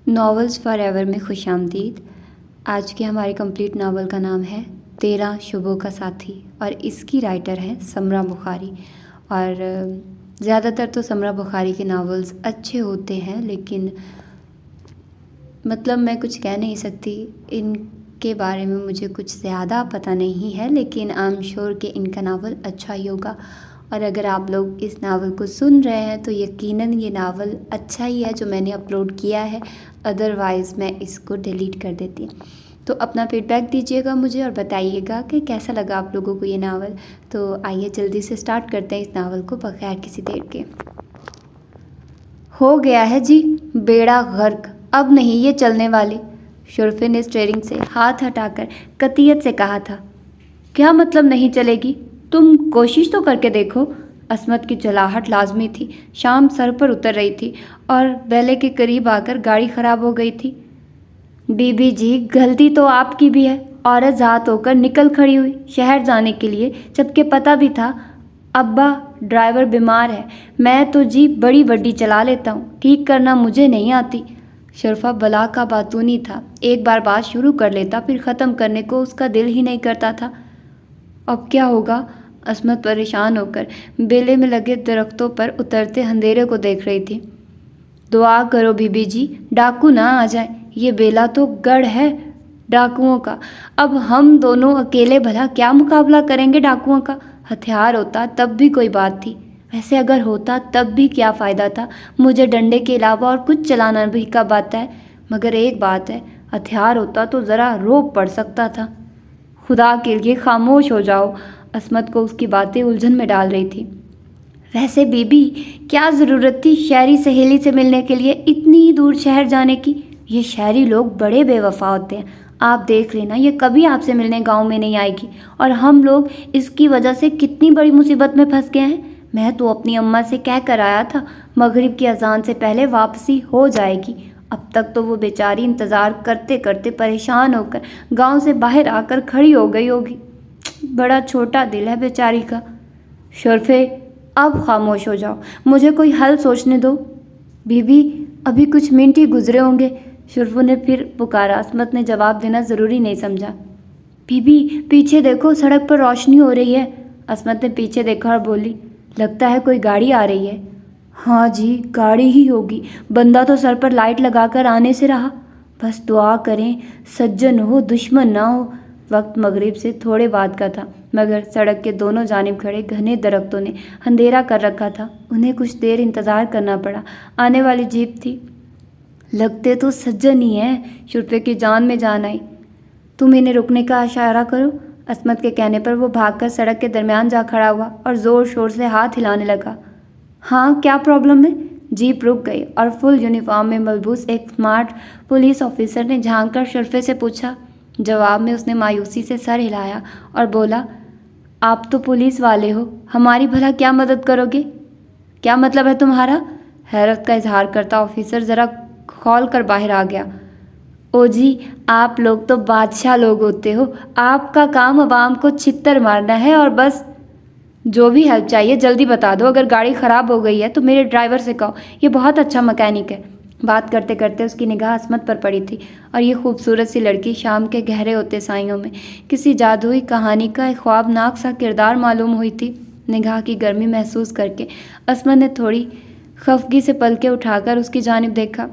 Novels for ever میں خوش آمدید۔ آج کے ہمارے کمپلیٹ ناول کا نام ہے 13 شبوں کا ساتھی، اور اس کی رائٹر ہیں سمرا بخاری۔ اور زیادہ تر تو سمرا بخاری کے ناولز اچھے ہوتے ہیں، لیکن مطلب میں کچھ کہہ نہیں سکتی، ان کے بارے میں مجھے کچھ زیادہ پتہ نہیں ہے، لیکن آئی ایم شیور کہ ان کا ناول اچھا ہی ہوگا۔ اور اگر آپ لوگ اس ناول کو سن رہے ہیں تو یقیناً یہ ناول اچھا ہی ہے جو میں نے اپلوڈ کیا ہے، ادروائز میں اس کو ڈیلیٹ کر دیتی۔ تو اپنا فیڈ بیک دیجیے گا مجھے اور بتائیے گا کہ کیسا لگا آپ لوگوں کو یہ ناول۔ تو آئیے جلدی سے سٹارٹ کرتے ہیں اس ناول کو بغیر کسی دیر کے۔ ہو گیا ہے جی بیڑا غرق، اب نہیں یہ چلنے والی، شرفے نے اسٹیئرنگ سے ہاتھ ہٹا کر قطعیت سے کہا تھا۔ کیا مطلب نہیں چلے گی؟ تم کوشش تو کر کے دیکھو۔ عصمت کی جلاہٹ لازمی تھی، شام سر پر اتر رہی تھی اور بیلے کے قریب آ کر گاڑی خراب ہو گئی تھی۔ بی بی جی غلطی تو آپ کی بھی ہے، عورت ذات ہو کر نکل کھڑی ہوئی شہر جانے کے لیے، جبکہ پتہ بھی تھا ابا ڈرائیور بیمار ہے۔ میں تو جی بڑی وڈی چلا لیتا ہوں، ٹھیک کرنا مجھے نہیں آتی۔ شرفا بلا کا باتونی تھا، ایک بار بات شروع کر لیتا پھر ختم کرنے کو اس کا دل ہی نہیں کرتا تھا۔ اب کیا ہوگا؟ عصمت پریشان ہو کر بیلے میں لگے درختوں پر اترتے اندھیرے کو دیکھ رہی تھی۔ دعا کرو بی بی جی ڈاکو نہ آ جائیں، یہ بیلا تو گڑھ ہے ڈاکوؤں کا۔ اب ہم دونوں اکیلے بھلا کیا مقابلہ کریں گے ڈاکوؤں کا؟ ہتھیار ہوتا تب بھی کوئی بات تھی، ویسے اگر ہوتا تب بھی کیا فائدہ تھا؟ مجھے ڈنڈے کے علاوہ اور کچھ چلانا بھی کب آتا ہے، مگر ایک بات ہے، ہتھیار ہوتا تو ذرا روب پڑ سکتا تھا۔ خدا کے لیے خاموش ہو جاؤ، عصمت کو اس کی باتیں الجھن میں ڈال رہی تھی۔ ویسے بی بی کیا ضرورت تھی شہری سہیلی سے ملنے کے لیے اتنی دور شہر جانے کی؟ یہ شہری لوگ بڑے بے وفا ہوتے ہیں، آپ دیکھ لینا یہ کبھی آپ سے ملنے گاؤں میں نہیں آئے گی، اور ہم لوگ اس کی وجہ سے کتنی بڑی مصیبت میں پھنس گئے ہیں۔ میں تو اپنی اماں سے کہہ کر آیا تھا مغرب کی اذان سے پہلے واپسی ہو جائے گی، اب تک تو وہ بیچاری انتظار کرتے کرتے پریشان ہو کر گاؤں سے باہر آ کر کھڑی ہو گئی ہوگی۔ بڑا چھوٹا دل ہے بیچاری کا۔ شرفے اب خاموش ہو جاؤ، مجھے کوئی حل سوچنے دو۔ بی بی ابھی کچھ منٹ ہی گزرے ہوں گے، شرفو نے پھر پکارا۔ عصمت نے جواب دینا ضروری نہیں سمجھا۔ بی بی پیچھے دیکھو، سڑک پر روشنی ہو رہی ہے۔ عصمت نے پیچھے دیکھا اور بولی، لگتا ہے کوئی گاڑی آ رہی ہے۔ ہاں جی گاڑی ہی ہوگی، بندہ تو سر پر لائٹ لگا کر آنے سے رہا۔ بس دعا کریں سجن ہو دشمن نہ ہو۔ وقت مغرب سے تھوڑے بعد کا تھا، مگر سڑک کے دونوں جانب کھڑے گھنے درختوں نے اندھیرا کر رکھا تھا۔ انہیں کچھ دیر انتظار کرنا پڑا، آنے والی جیپ تھی۔ لگتے تو سجن ہی ہیں، شرفے کی جان میں جان آئی۔ تم انہیں رکنے کا اشارہ کرو۔ عصمت کے کہنے پر وہ بھاگ کر سڑک کے درمیان جا کھڑا ہوا اور زور شور سے ہاتھ ہلانے لگا۔ ہاں کیا پرابلم ہے؟ جیپ رک گئی اور فل یونیفارم میں ملبوس ایک اسمارٹ پولیس آفیسر نے جھانک کر شرفے سے پوچھا۔ جواب میں اس نے مایوسی سے سر ہلایا اور بولا، آپ تو پولیس والے ہو، ہماری بھلا کیا مدد کرو گے؟ کیا مطلب ہے تمہارا؟ حیرت کا اظہار کرتا آفیسر ذرا کھول کر باہر آ گیا۔ او جی آپ لوگ تو بادشاہ لوگ ہوتے ہو، آپ کا کام عوام کو چھتر مارنا ہے اور بس۔ جو بھی ہیلپ چاہیے جلدی بتا دو، اگر گاڑی خراب ہو گئی ہے تو میرے ڈرائیور سے کہو، یہ بہت اچھا مکینک ہے۔ بات کرتے کرتے اس کی نگاہ عصمت پر پڑی تھی، اور یہ خوبصورت سی لڑکی شام کے گہرے ہوتے سائیوں میں کسی جادوئی کہانی کا ایک خوابناک سا کردار معلوم ہوئی تھی۔ نگاہ کی گرمی محسوس کر کے عصمت نے تھوڑی خفگی سے پلکیں اٹھا کر اس کی جانب دیکھا،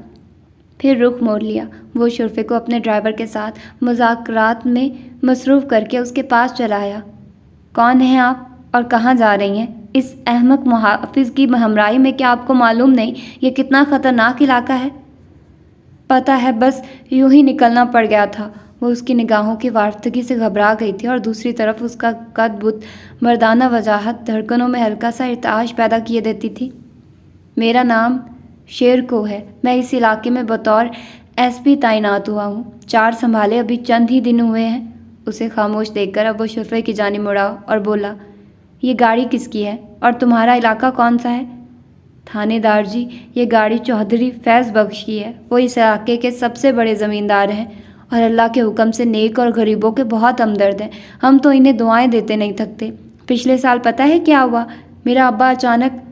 پھر رخ موڑ لیا۔ وہ شرفے کو اپنے ڈرائیور کے ساتھ مذاکرات میں مصروف کر کے اس کے پاس چلا آیا۔ کون ہیں آپ اور کہاں جا رہی ہیں؟ اس احمق محافظ کی ہمراہی میں کیا آپ کو معلوم نہیں یہ کتنا خطرناک علاقہ ہے؟ پتہ ہے، بس یوں ہی نکلنا پڑ گیا تھا۔ وہ اس کی نگاہوں کی وارفتگی سے گھبرا گئی تھی، اور دوسری طرف اس کا قد بت مردانہ وجاہت دھڑکنوں میں ہلکا سا ارتعاش پیدا کیے دیتی تھی۔ میرا نام شیرکو ہے، میں اس علاقے میں بطور ایس پی تعینات ہوا ہوں، چارج سنبھالے ابھی چند ہی دن ہوئے ہیں۔ اسے خاموش دیکھ کر اب وہ شرفے کی جانب مڑا اور بولا، یہ گاڑی کس کی ہے اور تمہارا علاقہ کون سا ہے؟ تھانے دار جی یہ گاڑی چودھری فیض بخش کی ہے، وہ اس علاقے کے سب سے بڑے زمیندار ہیں اور اللہ کے حکم سے نیک اور غریبوں کے بہت ہمدرد ہیں، ہم تو انہیں دعائیں دیتے نہیں تھکتے۔ پچھلے سال پتہ ہے کیا ہوا؟ میرا ابا اچانک…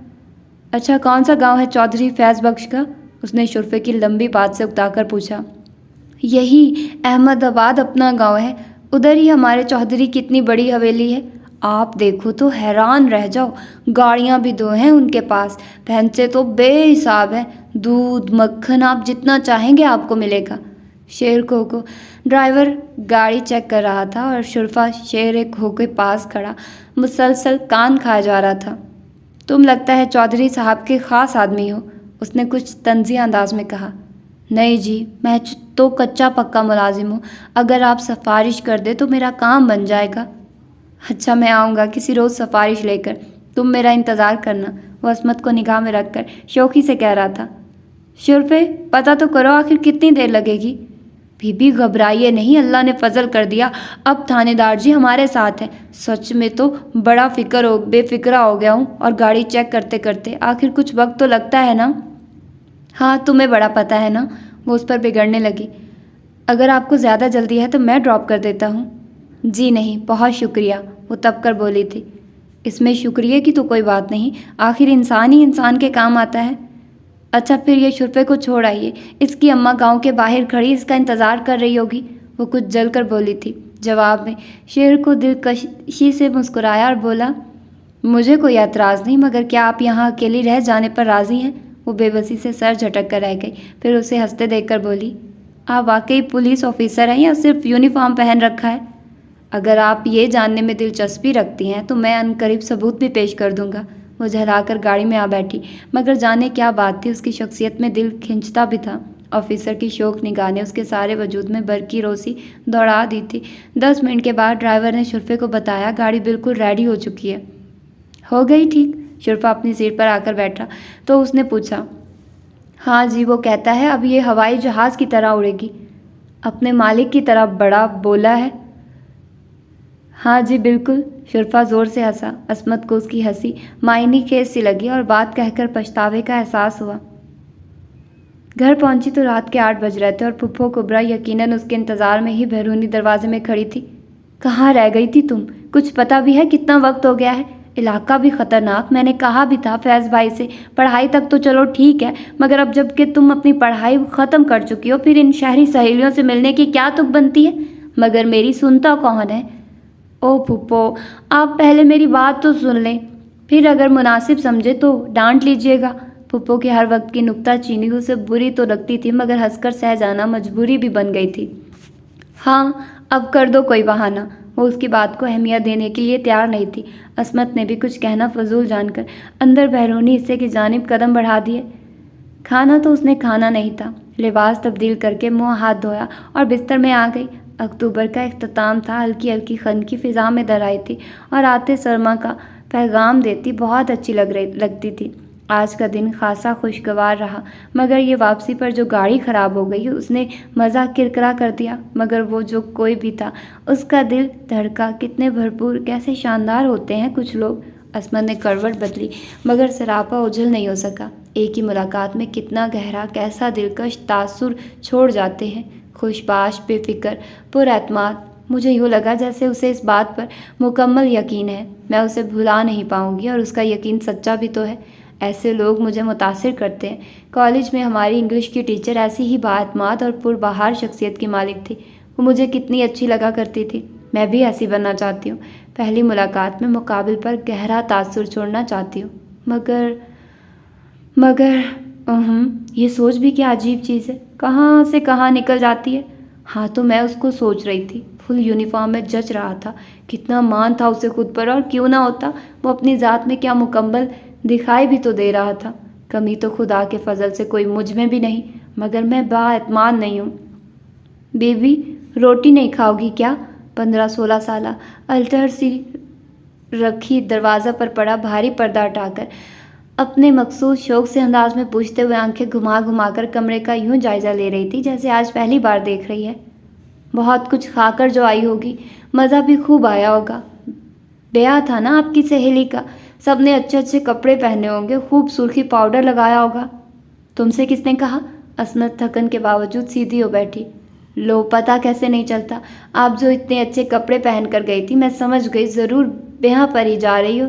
اچھا کون سا گاؤں ہے چودھری فیض بخش کا؟ اس نے شرفے کی لمبی بات سے اکتا کر پوچھا۔ یہی احمد آباد اپنا گاؤں ہے، ادھر ہی ہمارے چودھری کی اتنی بڑی حویلی ہے۔ آپ دیکھو تو حیران رہ جاؤ، گاڑیاں بھی 2 ہیں ان کے پاس، بھینسیں تو بے حساب ہیں، دودھ مکھن آپ جتنا چاہیں گے آپ کو ملے گا۔ شیر کو ڈرائیور گاڑی چیک کر رہا تھا اور شرفا شیر کھو کے پاس کھڑا مسلسل کان کھایا جا رہا تھا۔ تم لگتا ہے چودھری صاحب کے خاص آدمی ہو، اس نے کچھ طنزیہ انداز میں کہا۔ نہیں جی، میں تو کچا پکا ملازم ہوں، اگر آپ سفارش کر دے تو میرا کام بن جائے گا۔ اچھا، میں آؤں گا کسی روز سفارش لے کر، تم میرا انتظار کرنا، وہ عصمت کو نگاہ میں رکھ کر شوخی سے کہہ رہا تھا۔ شرفے، پتہ تو کرو آخر کتنی دیر لگے گی؟ بی بی گھبرائیے نہیں، اللہ نے فضل کر دیا، اب تھانے دار جی ہمارے ساتھ ہیں، سچ میں تو بڑا بے فکرہ ہو گیا ہوں، اور گاڑی چیک کرتے کرتے آخر کچھ وقت تو لگتا ہے نا۔ ہاں، تمہیں بڑا پتہ ہے نا، وہ اس پر بگڑنے لگی۔ اگر آپ کو زیادہ جلدی ہے تو میں ڈراپ کر دیتا ہوں۔ جی نہیں، بہت شکریہ، وہ تب کر بولی تھی۔ اس میں شکریہ کی تو کوئی بات نہیں، آخر انسان ہی انسان کے کام آتا ہے۔ اچھا پھر یہ شرفے کو چھوڑ آئیے، اس کی اماں گاؤں کے باہر کھڑی اس کا انتظار کر رہی ہوگی، وہ کچھ جل کر بولی تھی۔ جواب میں شیر کو دلکشی سے مسکرایا اور بولا، مجھے کوئی اعتراض نہیں، مگر کیا آپ یہاں اکیلی رہ جانے پر راضی ہیں؟ وہ بے بسی سے سر جھٹک کر رہ گئی، پھر اسے ہنستے دیکھ کر بولی، آپ واقعی پولیس آفیسر ہیں یا صرف یونیفارم پہن رکھا ہے؟ اگر آپ یہ جاننے میں دلچسپی رکھتی ہیں تو میں عنقریب ثبوت بھی پیش کر دوں گا۔ وہ جھلا کر گاڑی میں آ بیٹھی، مگر جانے کیا بات تھی، اس کی شخصیت میں دل کھنچتا بھی تھا۔ آفیسر کی شوخ نگاہ نے اس کے سارے وجود میں برقی روشنی دوڑا دی تھی۔ 10 منٹ کے بعد ڈرائیور نے شرفے کو بتایا، گاڑی بالکل ریڈی ہو چکی ہے۔ ہو گئی ٹھیک؟ شرفا اپنی سیٹ پر آ کر بیٹھا تو اس نے پوچھا۔ ہاں جی، وہ کہتا ہے اب یہ ہوائی جہاز کی طرح اڑے گی، اپنے مالک کی طرح بڑا بولا ہے۔ ہاں جی بالکل، شرفا زور سے ہنسا۔ عصمت کو اس کی ہنسی معنی خیز سی لگی اور بات کہہ کر پچھتاوے کا احساس ہوا۔ گھر پہنچی تو رات کے 8 بج رہے تھے اور پھپھو کبرا یقیناً اس کے انتظار میں ہی بیرونی دروازے میں کھڑی تھی۔ کہاں رہ گئی تھی تم؟ کچھ پتہ بھی ہے کتنا وقت ہو گیا ہے؟ علاقہ بھی خطرناک، میں نے کہا بھی تھا فیض بھائی سے، پڑھائی تک تو چلو ٹھیک ہے، مگر اب جب کہ تم اپنی پڑھائی ختم کر چکی ہو، پھر ان شہری سہیلیوں سے ملنے کی کیا تک بنتی ہے؟ مگر میری سنتا کون ہے؟ او پھپھو، آپ پہلے میری بات تو سن لیں، پھر اگر مناسب سمجھے تو ڈانٹ لیجیے گا۔ پھپھو کی ہر وقت کی نکتہ چینی اسے بری تو لگتی تھی، مگر ہنس کر سہ جانا مجبوری بھی بن گئی تھی۔ ہاں، اب کر دو کوئی بہانہ، وہ اس کی بات کو اہمیت دینے کے لیے تیار نہیں تھی۔ عصمت نے بھی کچھ کہنا فضول جان کر اندر بیرونی حصے کی جانب قدم بڑھا دیے۔ کھانا تو اس نے کھانا نہیں تھا، لباس تبدیل کر کے منہ ہاتھ دھویا اور بستر میں آ گئی۔ اکتوبر کا اختتام تھا، ہلکی ہلکی خنکی فضا میں در آئی تھی اور آتے سرما کا پیغام دیتی بہت اچھی لگتی تھی۔ آج کا دن خاصا خوشگوار رہا، مگر یہ واپسی پر جو گاڑی خراب ہو گئی اس نے مزہ کرکرا کر دیا۔ مگر وہ جو کوئی بھی تھا، اس کا دل دھڑکا، کتنے بھرپور، کیسے شاندار ہوتے ہیں کچھ لوگ۔ عصمت نے کروٹ بدلی، مگر سراپا اوجھل نہیں ہو سکا۔ ایک ہی ملاقات میں کتنا گہرا، کیسا دلکش تاثر چھوڑ جاتے ہیں۔ خوش باش، بے فکر، پر اعتماد، مجھے یوں لگا جیسے اسے اس بات پر مکمل یقین ہے، میں اسے بھلا نہیں پاؤں گی، اور اس کا یقین سچا بھی تو ہے۔ ایسے لوگ مجھے متاثر کرتے ہیں۔ کالج میں ہماری انگلش کی ٹیچر ایسی ہی بااعتماد اور پربہار شخصیت کی مالک تھی، وہ مجھے کتنی اچھی لگا کرتی تھی۔ میں بھی ایسی بننا چاہتی ہوں، پہلی ملاقات میں مقابل پر گہرا تاثر چھوڑنا چاہتی ہوں۔ مگر یہ سوچ بھی کیا عجیب چیز ہے، کہاں سے کہاں نکل جاتی ہے۔ ہاں تو میں اس کو سوچ رہی تھی، فل یونیفارم میں جچ رہا تھا، کتنا مان تھا اسے خود پر، اور کیوں نہ ہوتا، وہ اپنی ذات میں کیا مکمل دکھائی بھی تو دے رہا تھا۔ کمی تو خدا کے فضل سے کوئی مجھ میں بھی نہیں، مگر میں بااعتماد نہیں ہوں۔ بیوی، روٹی نہیں کھاؤ گی کیا؟ 15-16 سالہ الٹر سی رکھی دروازہ پر پڑا بھاری پردہ ہٹا کر اپنے مخصوص شوق سے انداز میں پوچھتے ہوئے آنکھیں گھما گھما کر کمرے کا یوں جائزہ لے رہی تھی جیسے آج پہلی بار دیکھ رہی ہے۔ بہت کچھ کھا کر جو آئی ہوگی، مزہ بھی خوب آیا ہوگا۔ بیاہ تھا نا آپ کی سہیلی کا، سب نے اچھے اچھے کپڑے پہنے ہوں گے، خوب سرخی پاؤڈر لگایا ہوگا۔ تم سے کس نے کہا؟ عصمت تھکن کے باوجود سیدھی ہو بیٹھی۔ لو، پتہ کیسے نہیں چلتا، آپ جو اتنے اچھے کپڑے پہن کر گئی تھی، میں سمجھ گئی ضرور بیاہ پر ہی جا رہی ہو۔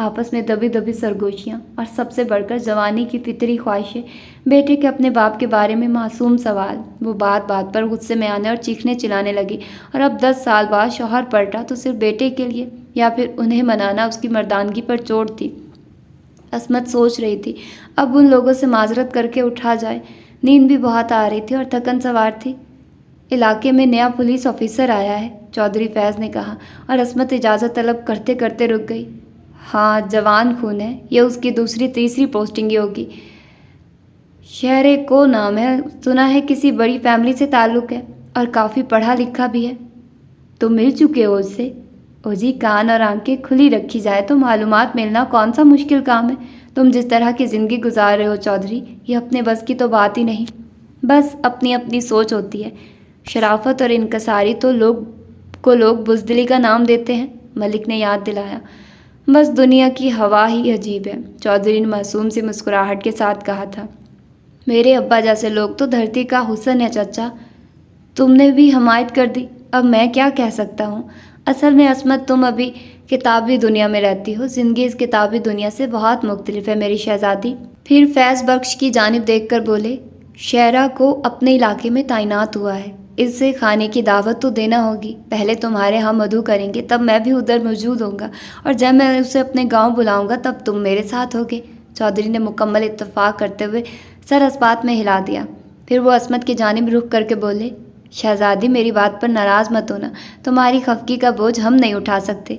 آپس میں دبی دبی سرگوشیاں اور سب سے بڑھ کر جوانی کی فطری خواہشیں، بیٹے کے اپنے باپ کے بارے میں معصوم سوال۔ وہ بات بات پر غصے میں آنے اور چیخنے چلانے لگی، اور اب 10 سال بعد شوہر پلٹا تو صرف بیٹے کے لیے، یا پھر انہیں منانا اس کی مردانگی پر چوٹ تھی۔ عصمت سوچ رہی تھی اب ان لوگوں سے معذرت کر کے اٹھا جائے۔ نیند بھی بہت آ رہی تھی اور تھکن سوار تھی۔ علاقے میں نیا پولیس آفیسر آیا ہے، چودھری فیض نے کہا، اور عصمت اجازت طلب کرتے کرتے رک گئی۔ ہاں، جوان خون ہے، یہ اس کی دوسری تیسری پوسٹنگ ہی ہوگی۔ شہر کو نام ہے، سنا ہے کسی بڑی فیملی سے تعلق ہے، اور کافی پڑھا لکھا بھی ہے۔ تم مل چکے ہو اس سے؟ او جی، کان اور آنکھیں کھلی رکھی جائے تو معلومات ملنا کون سا مشکل کام ہے۔ تم جس طرح کی زندگی گزار رہے ہو چودھری، یہ اپنے بس کی تو بات ہی نہیں۔ بس اپنی اپنی سوچ ہوتی ہے۔ شرافت اور انکساری تو لوگ بزدلی کا نام دیتے ہیں، ملک نے یاد دلایا۔ بس دنیا کی ہوا ہی عجیب ہے، چودھری نے معصوم سی مسکراہٹ کے ساتھ کہا تھا۔ میرے ابا جیسے لوگ تو دھرتی کا حسن ہے چچا۔ تم نے بھی حمایت کر دی، اب میں کیا کہہ سکتا ہوں؟ اصل میں عصمت، تم ابھی کتابی دنیا میں رہتی ہو، زندگی اس کتابی دنیا سے بہت مختلف ہے میری شہزادی۔ پھر فیض بخش کی جانب دیکھ کر بولے، شہرہ کو اپنے علاقے میں تعینات ہوا ہے، اس سے کھانے کی دعوت تو دینا ہوگی۔ پہلے تمہارے ہاں مدعو کریں گے، تب میں بھی ادھر موجود ہوں گا، اور جب میں اسے اپنے گاؤں بلاؤں گا تب تم میرے ساتھ ہوگے۔ چودھری نے مکمل اتفاق کرتے ہوئے سر اس بات میں ہلا دیا۔ پھر وہ عصمت کی جانب رخ کر کے بولے، شہزادی میری بات پر ناراض مت ہونا، تمہاری خفگی کا بوجھ ہم نہیں اٹھا سکتے۔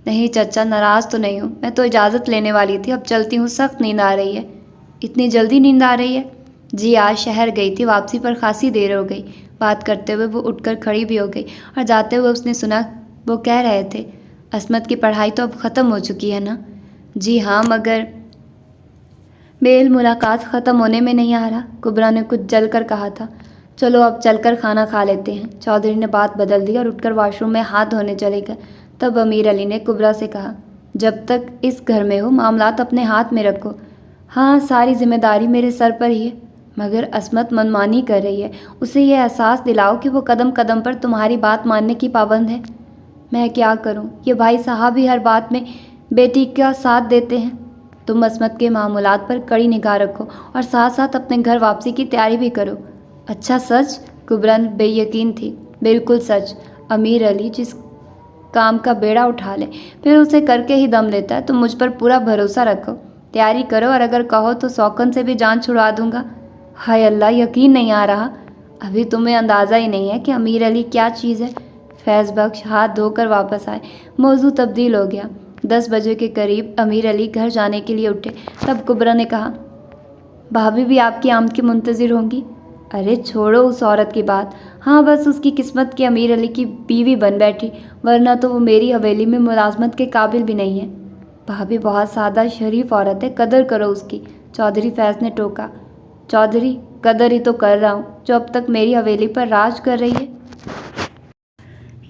نہیں چچا، ناراض تو نہیں ہوں، میں تو اجازت لینے والی تھی، اب چلتی ہوں، سخت نیند آ رہی ہے۔ اتنی جلدی نیند آ رہی ہے؟ جی، آج شہر گئی تھی، واپسی پر خاصی دیر ہو گئی۔ بات کرتے ہوئے وہ اٹھ کر کھڑی بھی ہو گئی، اور جاتے ہوئے اس نے سنا وہ کہہ رہے تھے، عصمت کی پڑھائی تو اب ختم ہو چکی ہے نا؟ جی ہاں، مگر میل ملاقات ختم ہونے میں نہیں آ رہا، کبرا نے کچھ جل کر کہا تھا۔ چلو اب چل کر کھانا کھا لیتے ہیں۔ چودھری نے بات بدل دی اور اٹھ کر واش روم میں ہاتھ دھونے چلے گئے۔ تب امیر علی نے کبرا سے کہا، جب تک اس گھر میں ہو معاملات اپنے ہاتھ میں رکھو۔ ہاں، ساری ذمہ داری میرے سر پر ہی ہے، مگر عصمت منمانی کر رہی ہے، اسے یہ احساس دلاؤ کہ وہ قدم قدم پر تمہاری بات ماننے کی پابند ہے۔ میں کیا کروں، یہ بھائی صاحب ہی ہر بات میں بیٹی کا ساتھ دیتے ہیں۔ تم عصمت کے معمولات پر کڑی نگاہ رکھو، اور ساتھ ساتھ اپنے گھر واپسی کی تیاری بھی کرو۔ اچھا سچ؟ کبرا بے یقین تھی۔ بالکل سچ۔ امیر علی جس کام کا بیڑا اٹھا لے پھر اسے کر کے ہی دم لیتا ہے، تم مجھ پر پورا بھروسہ رکھو، تیاری کرو، اور اگر کہو تو سوکن سے بھی جان چھڑوا دوں گا۔ ہائے اللہ، یقین نہیں آ رہا، ابھی تمہیں اندازہ ہی نہیں ہے کہ امیر علی کیا چیز ہے۔ فیض بخش ہاتھ دھو کر واپس آئے۔ موضوع تبدیل ہو گیا۔ 10 بجے کے قریب امیر علی گھر جانے کے لیے اٹھے، تب کبرا نے کہا، بھابھی بھی آپ کی آمد کی منتظر ہوں گی؟ ارے چھوڑو اس عورت کی بات، ہاں بس اس کی قسمت کہ امیر علی کی بیوی بن بیٹھی، ورنہ تو وہ میری حویلی میں ملازمت کے قابل بھی نہیں ہے۔ بھابھی بہت سادہ شریف عورت ہے، قدر کرو اس کی، چودھری فیض نے ٹوکا۔ چودھری، قدر ہی تو کر رہا ہوں، جو اب تک میری حویلی پر راج کر رہی ہے۔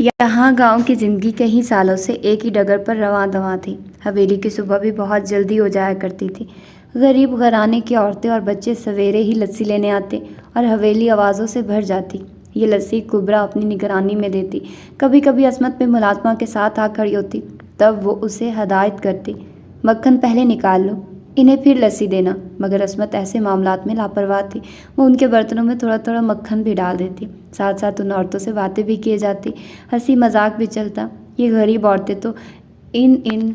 یہاں گاؤں کی زندگی کئی سالوں سے ایک ہی ڈگر پر رواں دواں تھی۔ حویلی کی صبح بھی بہت جلدی ہو جایا کرتی تھی۔ غریب گھرانے کی عورتیں اور بچے سویرے ہی لسی لینے آتے اور حویلی آوازوں سے بھر جاتی۔ یہ لسی کبرا اپنی نگرانی میں دیتی۔ کبھی کبھی عصمت بھی ملازمہ کے ساتھ آ کھڑی ہوتی، تب وہ اسے ہدایت کرتی، مکھن پہلے نکال لو، انہیں پھر لسی دینا، مگر عصمت ایسے معاملات میں لاپرواہ تھی، وہ ان کے برتنوں میں تھوڑا تھوڑا مکھن بھی ڈال دیتی، ساتھ ساتھ ان عورتوں سے باتیں بھی کیے جاتی، ہنسی مذاق بھی چلتا۔ یہ غریب عورتیں تو ان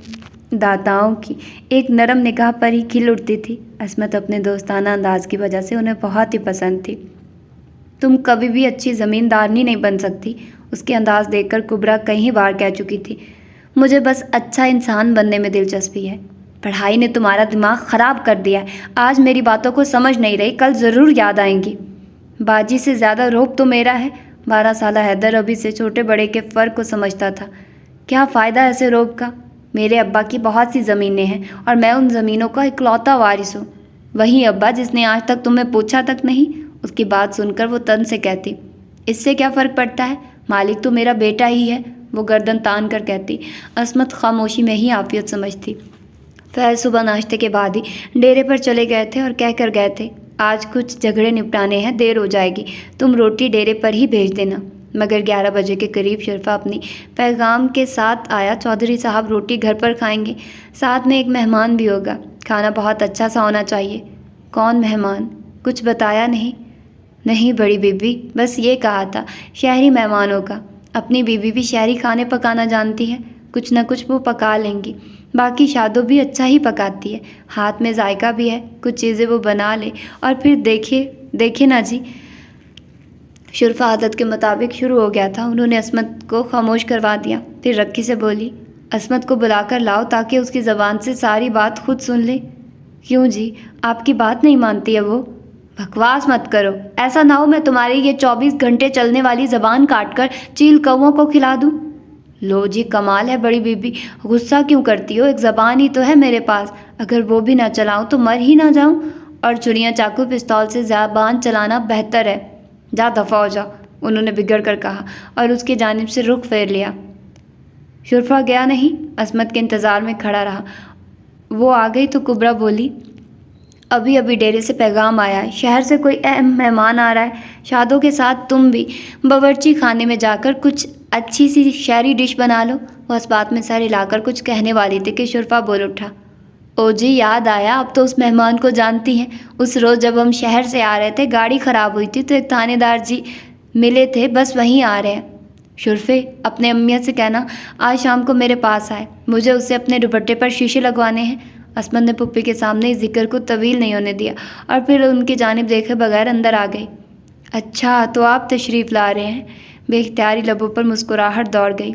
داتاؤں کی ایک نرم نگاہ پر ہی کھل اٹھتی تھی۔ عصمت اپنے دوستانہ انداز کی وجہ سے انہیں بہت ہی پسند تھی۔ تم کبھی بھی اچھی زمیندارنی نہیں بن سکتی، اس کے انداز دیکھ کر کبرا کئی بار کہہ چکی تھی۔ مجھے بس اچھا انسان بننے میں دلچسپی ہے۔ پڑھائی نے تمہارا دماغ خراب کر دیا ہے، آج میری باتوں کو سمجھ نہیں رہی، کل ضرور یاد آئیں گی۔ باجی سے زیادہ روب تو میرا ہے۔ 12 سالہ حیدر ابھی سے چھوٹے بڑے کے فرق کو سمجھتا تھا۔ کیا فائدہ ایسے روب کا؟ میرے ابا کی بہت سی زمینیں ہیں اور میں ان زمینوں کا اکلوتا وارث ہوں۔ وہی ابا جس نے آج تک تمہیں پوچھا تک نہیں۔ اس کی بات سن کر وہ تن سے کہتی، اس سے کیا فرق پڑتا ہے، مالک تو میرا بیٹا ہی ہے، وہ گردن تان کر کہتی۔ عصمت خاموشی میں ہی عافیت سمجھتی۔ فیض صبح ناشتے کے بعد ہی ڈیرے پر چلے گئے تھے اور کہہ کر گئے تھے، آج کچھ جھگڑے نپٹانے ہیں، دیر ہو جائے گی، تم روٹی ڈیرے پر ہی بھیج دینا، مگر 11 بجے کے قریب شرفا اپنی پیغام کے ساتھ آیا، چودھری صاحب روٹی گھر پر کھائیں گے، ساتھ میں ایک مہمان بھی ہوگا، کھانا بہت اچھا سا ہونا چاہیے۔ کون مہمان؟ کچھ بتایا نہیں؟ نہیں بڑی بیوی، بس یہ کہا تھا شہری مہمانوں کا۔ اپنی بیوی بھی شہری کھانے پکانا جانتی ہے، کچھ نہ کچھ وہ پکا لیں گی، باقی شادو بھی اچھا ہی پکاتی ہے، ہاتھ میں ذائقہ بھی ہے، کچھ چیزیں وہ بنا لے اور پھر دیکھے نا جی۔ شرفا عادت کے مطابق شروع ہو گیا تھا، انہوں نے عصمت کو خاموش کروا دیا، پھر رکی سے بولی، عصمت کو بلا کر لاؤ تاکہ اس کی زبان سے ساری بات خود سن لے۔ کیوں جی، آپ کی بات نہیں مانتی ہے وہ؟ بکواس مت کرو، ایسا نہ ہو میں تمہاری یہ 24 گھنٹے چلنے والی زبان کاٹ کر چیل کووں کو کھلا دوں۔ لو جی، کمال ہے بڑی بیوی، غصہ کیوں کرتی ہو؟ ایک زبان ہی تو ہے میرے پاس، اگر وہ بھی نہ چلاؤں تو مر ہی نہ جاؤں، اور چھریاں چاقو پستول سے زبان چلانا بہتر ہے۔ جا دفع ہو جا، انہوں نے بگڑ کر کہا اور اس کی جانب سے رخ پھیر لیا۔ شرفا گیا نہیں، عصمت کے انتظار میں کھڑا رہا۔ وہ آ گئی تو کبرا بولی، ابھی ڈیرے سے پیغام آیا ہے، شہر سے کوئی اہم مہمان آ رہا ہے، شادوں کے ساتھ تم بھی باورچی خانے میں جا کر کچھ اچھی سی شہری ڈش بنا لو۔ وہ اس بات میں سر ہلا کر کچھ کہنے والی تھی کہ شرفا بول اٹھا، او جی یاد آیا، اب تو اس مہمان کو جانتی ہیں، اس روز جب ہم شہر سے آ رہے تھے گاڑی خراب ہوئی تھی تو ایک تھانے دار جی ملے تھے، بس وہیں آ رہے ہیں۔ شرفے، اپنے امیت سے کہنا آج شام کو میرے پاس آئے، مجھے اسے اپنے دوپٹے پر شیشے لگوانے ہیں۔ عصمت نے پھپھی کے سامنے اس ذکر کو طویل نہیں ہونے دیا اور پھر ان کی جانب دیکھے بغیر اندر آ گئی۔ اچھا تو آپ تشریف لا رہے ہیں؟ بے اختیاری لبوں پر مسکراہٹ دوڑ گئی۔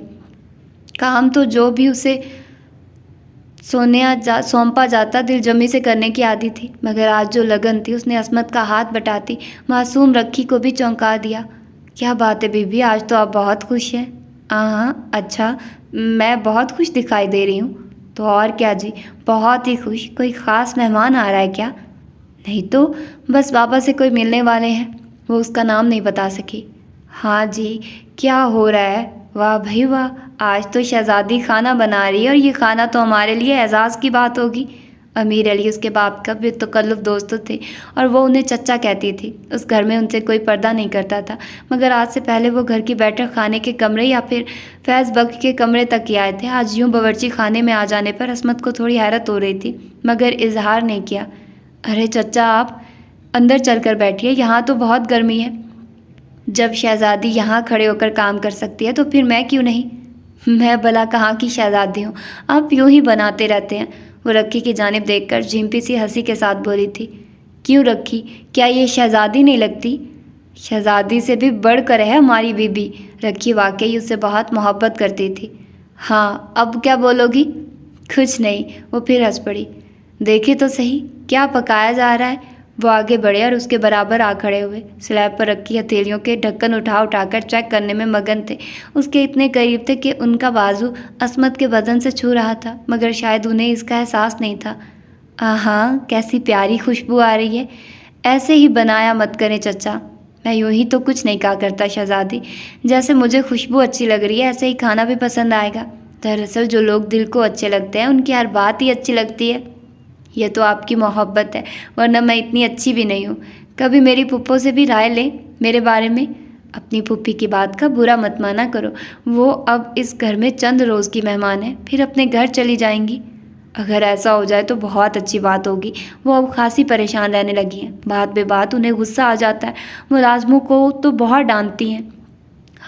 کام تو جو بھی اسے سونپا جاتا دل جمی سے کرنے کی عادی تھی، مگر آج جو لگن تھی اس نے عصمت کا ہاتھ بٹاتی معصوم رکھی کو بھی چونکا دیا۔ کیا بات ہے بی بی، آج تو آپ بہت خوش ہیں۔ ہاں اچھا، میں بہت خوش دکھائی دے رہی ہوں؟ تو اور کیا جی، بہت ہی خوش۔ کوئی خاص مہمان آ رہا ہے کیا؟ نہیں تو بس بابا سے کوئی ملنے والے ہیں، وہ اس کا نام نہیں بتا سکی۔ ہاں جی، کیا ہو رہا ہے؟ واہ بھائی واہ، آج تو شہزادی کھانا بنا رہی ہے، اور یہ کھانا تو ہمارے لیے اعزاز کی بات ہوگی۔ امیر علی اس کے باپ کا بے تکلف دوست تھے اور وہ انہیں چچا کہتی تھی۔ اس گھر میں ان سے کوئی پردہ نہیں کرتا تھا، مگر آج سے پہلے وہ گھر کی بیٹھک خانے کے کمرے یا پھر فیض بگ کے کمرے تک ہی آئے تھے۔ آج یوں باورچی خانے میں آ جانے پر عصمت کو تھوڑی حیرت ہو رہی تھی، مگر اظہار نہیں کیا۔ ارے چچا، آپ اندر چل کر بیٹھیے، یہاں تو بہت گرمی ہے۔ جب شہزادی یہاں کھڑے ہو کر کام کر سکتی ہے تو پھر میں کیوں نہیں؟ میں بھلا کہاں کی شہزادی ہوں، آپ یوں ہی بناتے رہتے ہیں۔ وہ رکی کی جانب دیکھ کر جھیمپی سی ہنسی کے ساتھ بولی تھی۔ کیوں رکی، کیا یہ شہزادی نہیں لگتی؟ شہزادی سے بھی بڑھ کر ہے ہماری بی بی۔ رکی واقعی اس سے بہت محبت کرتی تھی۔ ہاں، اب کیا بولو گی؟ کچھ نہیں، وہ پھر ہنس پڑی۔ دیکھے تو صحیح کیا پکایا جا رہا ہے۔ وہ آگے بڑھے اور اس کے برابر آ کھڑے ہوئے، سلیب پر رکھی ہتھیلیوں کے ڈھکن اٹھا کر چیک کرنے میں مگن تھے۔ اس کے اتنے قریب تھے کہ ان کا بازو عصمت کے بدن سے چھو رہا تھا، مگر شاید انہیں اس کا احساس نہیں تھا۔ ہاں، کیسی پیاری خوشبو آ رہی ہے۔ ایسے ہی بنایا مت کریں چچا، میں یوں ہی تو کچھ نہیں کہا کرتا شہزادی، جیسے مجھے خوشبو اچھی لگ رہی ہے ایسے ہی کھانا بھی پسند آئے گا۔ دراصل جو لوگ دل کو اچھے لگتے ہیں ان کی ہر بات ہی اچھی لگتی ہے۔ یہ تو آپ کی محبت ہے، ورنہ میں اتنی اچھی بھی نہیں ہوں۔ کبھی میری پھپھو سے بھی رائے لیں میرے بارے میں۔ اپنی پھپھی کی بات کا برا مت مانا کرو، وہ اب اس گھر میں چند روز کی مہمان ہیں، پھر اپنے گھر چلی جائیں گی۔ اگر ایسا ہو جائے تو بہت اچھی بات ہوگی، وہ اب خاصی پریشان رہنے لگی ہیں، بات بے بات انہیں غصہ آ جاتا ہے، ملازموں کو تو بہت ڈانٹتی ہیں۔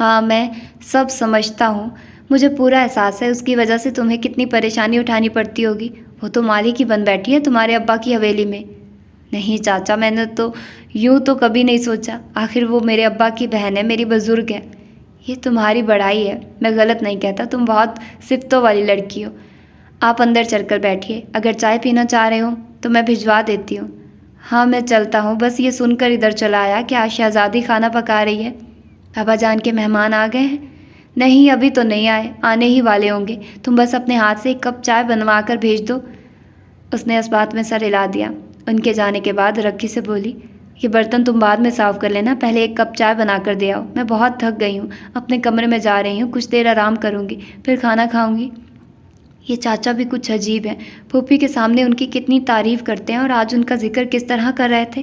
ہاں میں سب سمجھتا ہوں، مجھے پورا احساس ہے اس کی وجہ سے تمہیں کتنی پریشانی اٹھانی پڑتی ہوگی۔ وہ تو مالک ہی بن بیٹھی ہے تمہارے ابا کی حویلی میں۔ نہیں چاچا، میں نے تو یوں تو کبھی نہیں سوچا، آخر وہ میرے ابا کی بہن ہے، میری بزرگ ہے۔ یہ تمہاری بڑائی ہے، میں غلط نہیں کہتا، تم بہت صفتوں والی لڑکی ہو۔ آپ اندر چل کر بیٹھیے، اگر چائے پینا چاہ رہے ہو تو میں بھجوا دیتی ہوں۔ ہاں میں چلتا ہوں، بس یہ سن کر ادھر چلا آیا کہ آج شہزادی کھانا پکا رہی ہے۔ بابا جان کے مہمان آ گئے ہیں؟ نہیں ابھی تو نہیں آئے، آنے ہی والے ہوں گے، تم بس اپنے ہاتھ سے ایک کپ چائے بنوا کر بھیج دو۔ اس نے اس بات میں سر ہلا دیا۔ ان کے جانے کے بعد رکی سے بولی، یہ برتن تم بعد میں صاف کر لینا، پہلے ایک کپ چائے بنا کر دے آؤ، میں بہت تھک گئی ہوں، اپنے کمرے میں جا رہی ہوں، کچھ دیر آرام کروں گی، پھر کھانا کھاؤں گی۔ یہ چاچا بھی کچھ عجیب ہیں، پھوپھی کے سامنے ان کی کتنی تعریف کرتے ہیں اور آج ان کا ذکر کس طرح کر رہے تھے۔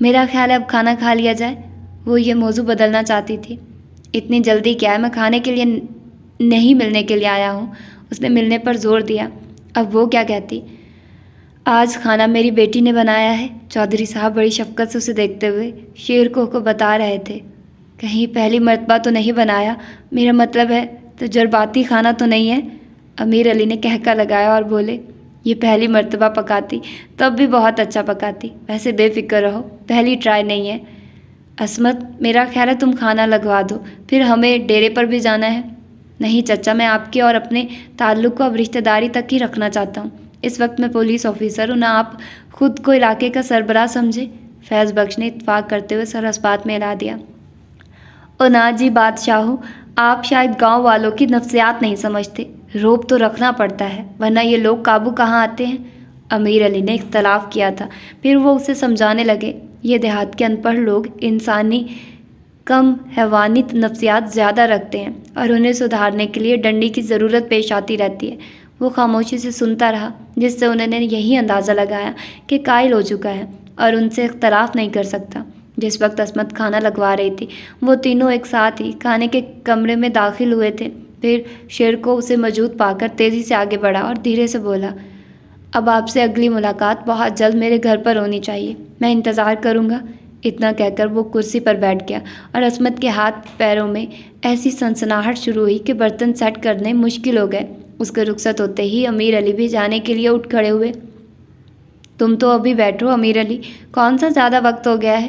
میرا خیال ہے اب کھانا کھا لیا جائے۔ وہ یہ موضوع بدلنا چاہتی تھی۔ اتنی جلدی کیا ہے، میں کھانے کے لیے نہیں ملنے کے لیے آیا ہوں۔ اس نے ملنے پر زور دیا۔ اب وہ کیا کہتی؟ آج کھانا میری بیٹی نے بنایا ہے، چودھری صاحب بڑی شفقت سے اسے دیکھتے ہوئے شیرکو کو بتا رہے تھے۔ کہیں پہلی مرتبہ تو نہیں بنایا؟ میرا مطلب ہے تجرباتی کھانا تو نہیں ہے؟ امیر علی نے کہکا لگایا اور بولے، یہ پہلی مرتبہ پکاتی تب بھی بہت اچھا پکاتی۔ ویسے بے فکر رہو، پہلی ٹرائی نہیں ہے۔ عصمت، میرا خیال ہے تم کھانا لگوا دو، پھر ہمیں ڈیرے پر بھی جانا ہے۔ نہیں چچا، میں آپ کے اور اپنے تعلق کو اب رشتہ داری تک ہی رکھنا چاہتا ہوں۔ اس وقت میں پولیس آفیسر ہوں، نہ آپ خود کو علاقے کا سربراہ سمجھے۔ فیض بخش نے اتفاق کرتے ہوئے سر اسبات میں ہلا دیا۔ اونا جی بادشاہو، آپ شاید گاؤں والوں کی نفسیات نہیں سمجھتے۔ روب تو رکھنا پڑتا ہے، ورنہ یہ لوگ قابو کہاں آتے ہیں؟ امیر علی نے اختلاف کیا تھا، پھر وہ اسے سمجھانے لگے، یہ دیہات کے ان پڑھ لوگ انسانی کم حیوانی نفسیات زیادہ رکھتے ہیں اور انہیں سدھارنے کے لیے ڈنڈی کی ضرورت پیش آتی رہتی ہے۔ وہ خاموشی سے سنتا رہا، جس سے انہوں نے یہی اندازہ لگایا کہ قائل ہو چکا ہے اور ان سے اختلاف نہیں کر سکتا۔ جس وقت عصمت کھانا لگوا رہی تھی، وہ تینوں ایک ساتھ ہی کھانے کے کمرے میں داخل ہوئے تھے۔ پھر شیرکو اسے موجود پا کر تیزی سے آگے بڑھا اور دھیرے سے بولا، اب آپ سے اگلی ملاقات بہت جلد میرے گھر پر ہونی چاہیے، میں انتظار کروں گا۔ اتنا کہہ کر وہ کرسی پر بیٹھ گیا اور عصمت کے ہاتھ پیروں میں ایسی سنسناہٹ شروع ہوئی کہ برتن سیٹ کرنے مشکل ہو گئے۔ اس کے رخصت ہوتے ہی امیر علی بھی جانے کے لیے اٹھ کھڑے ہوئے۔ تم تو ابھی بیٹھو امیر علی، کون سا زیادہ وقت ہو گیا ہے؟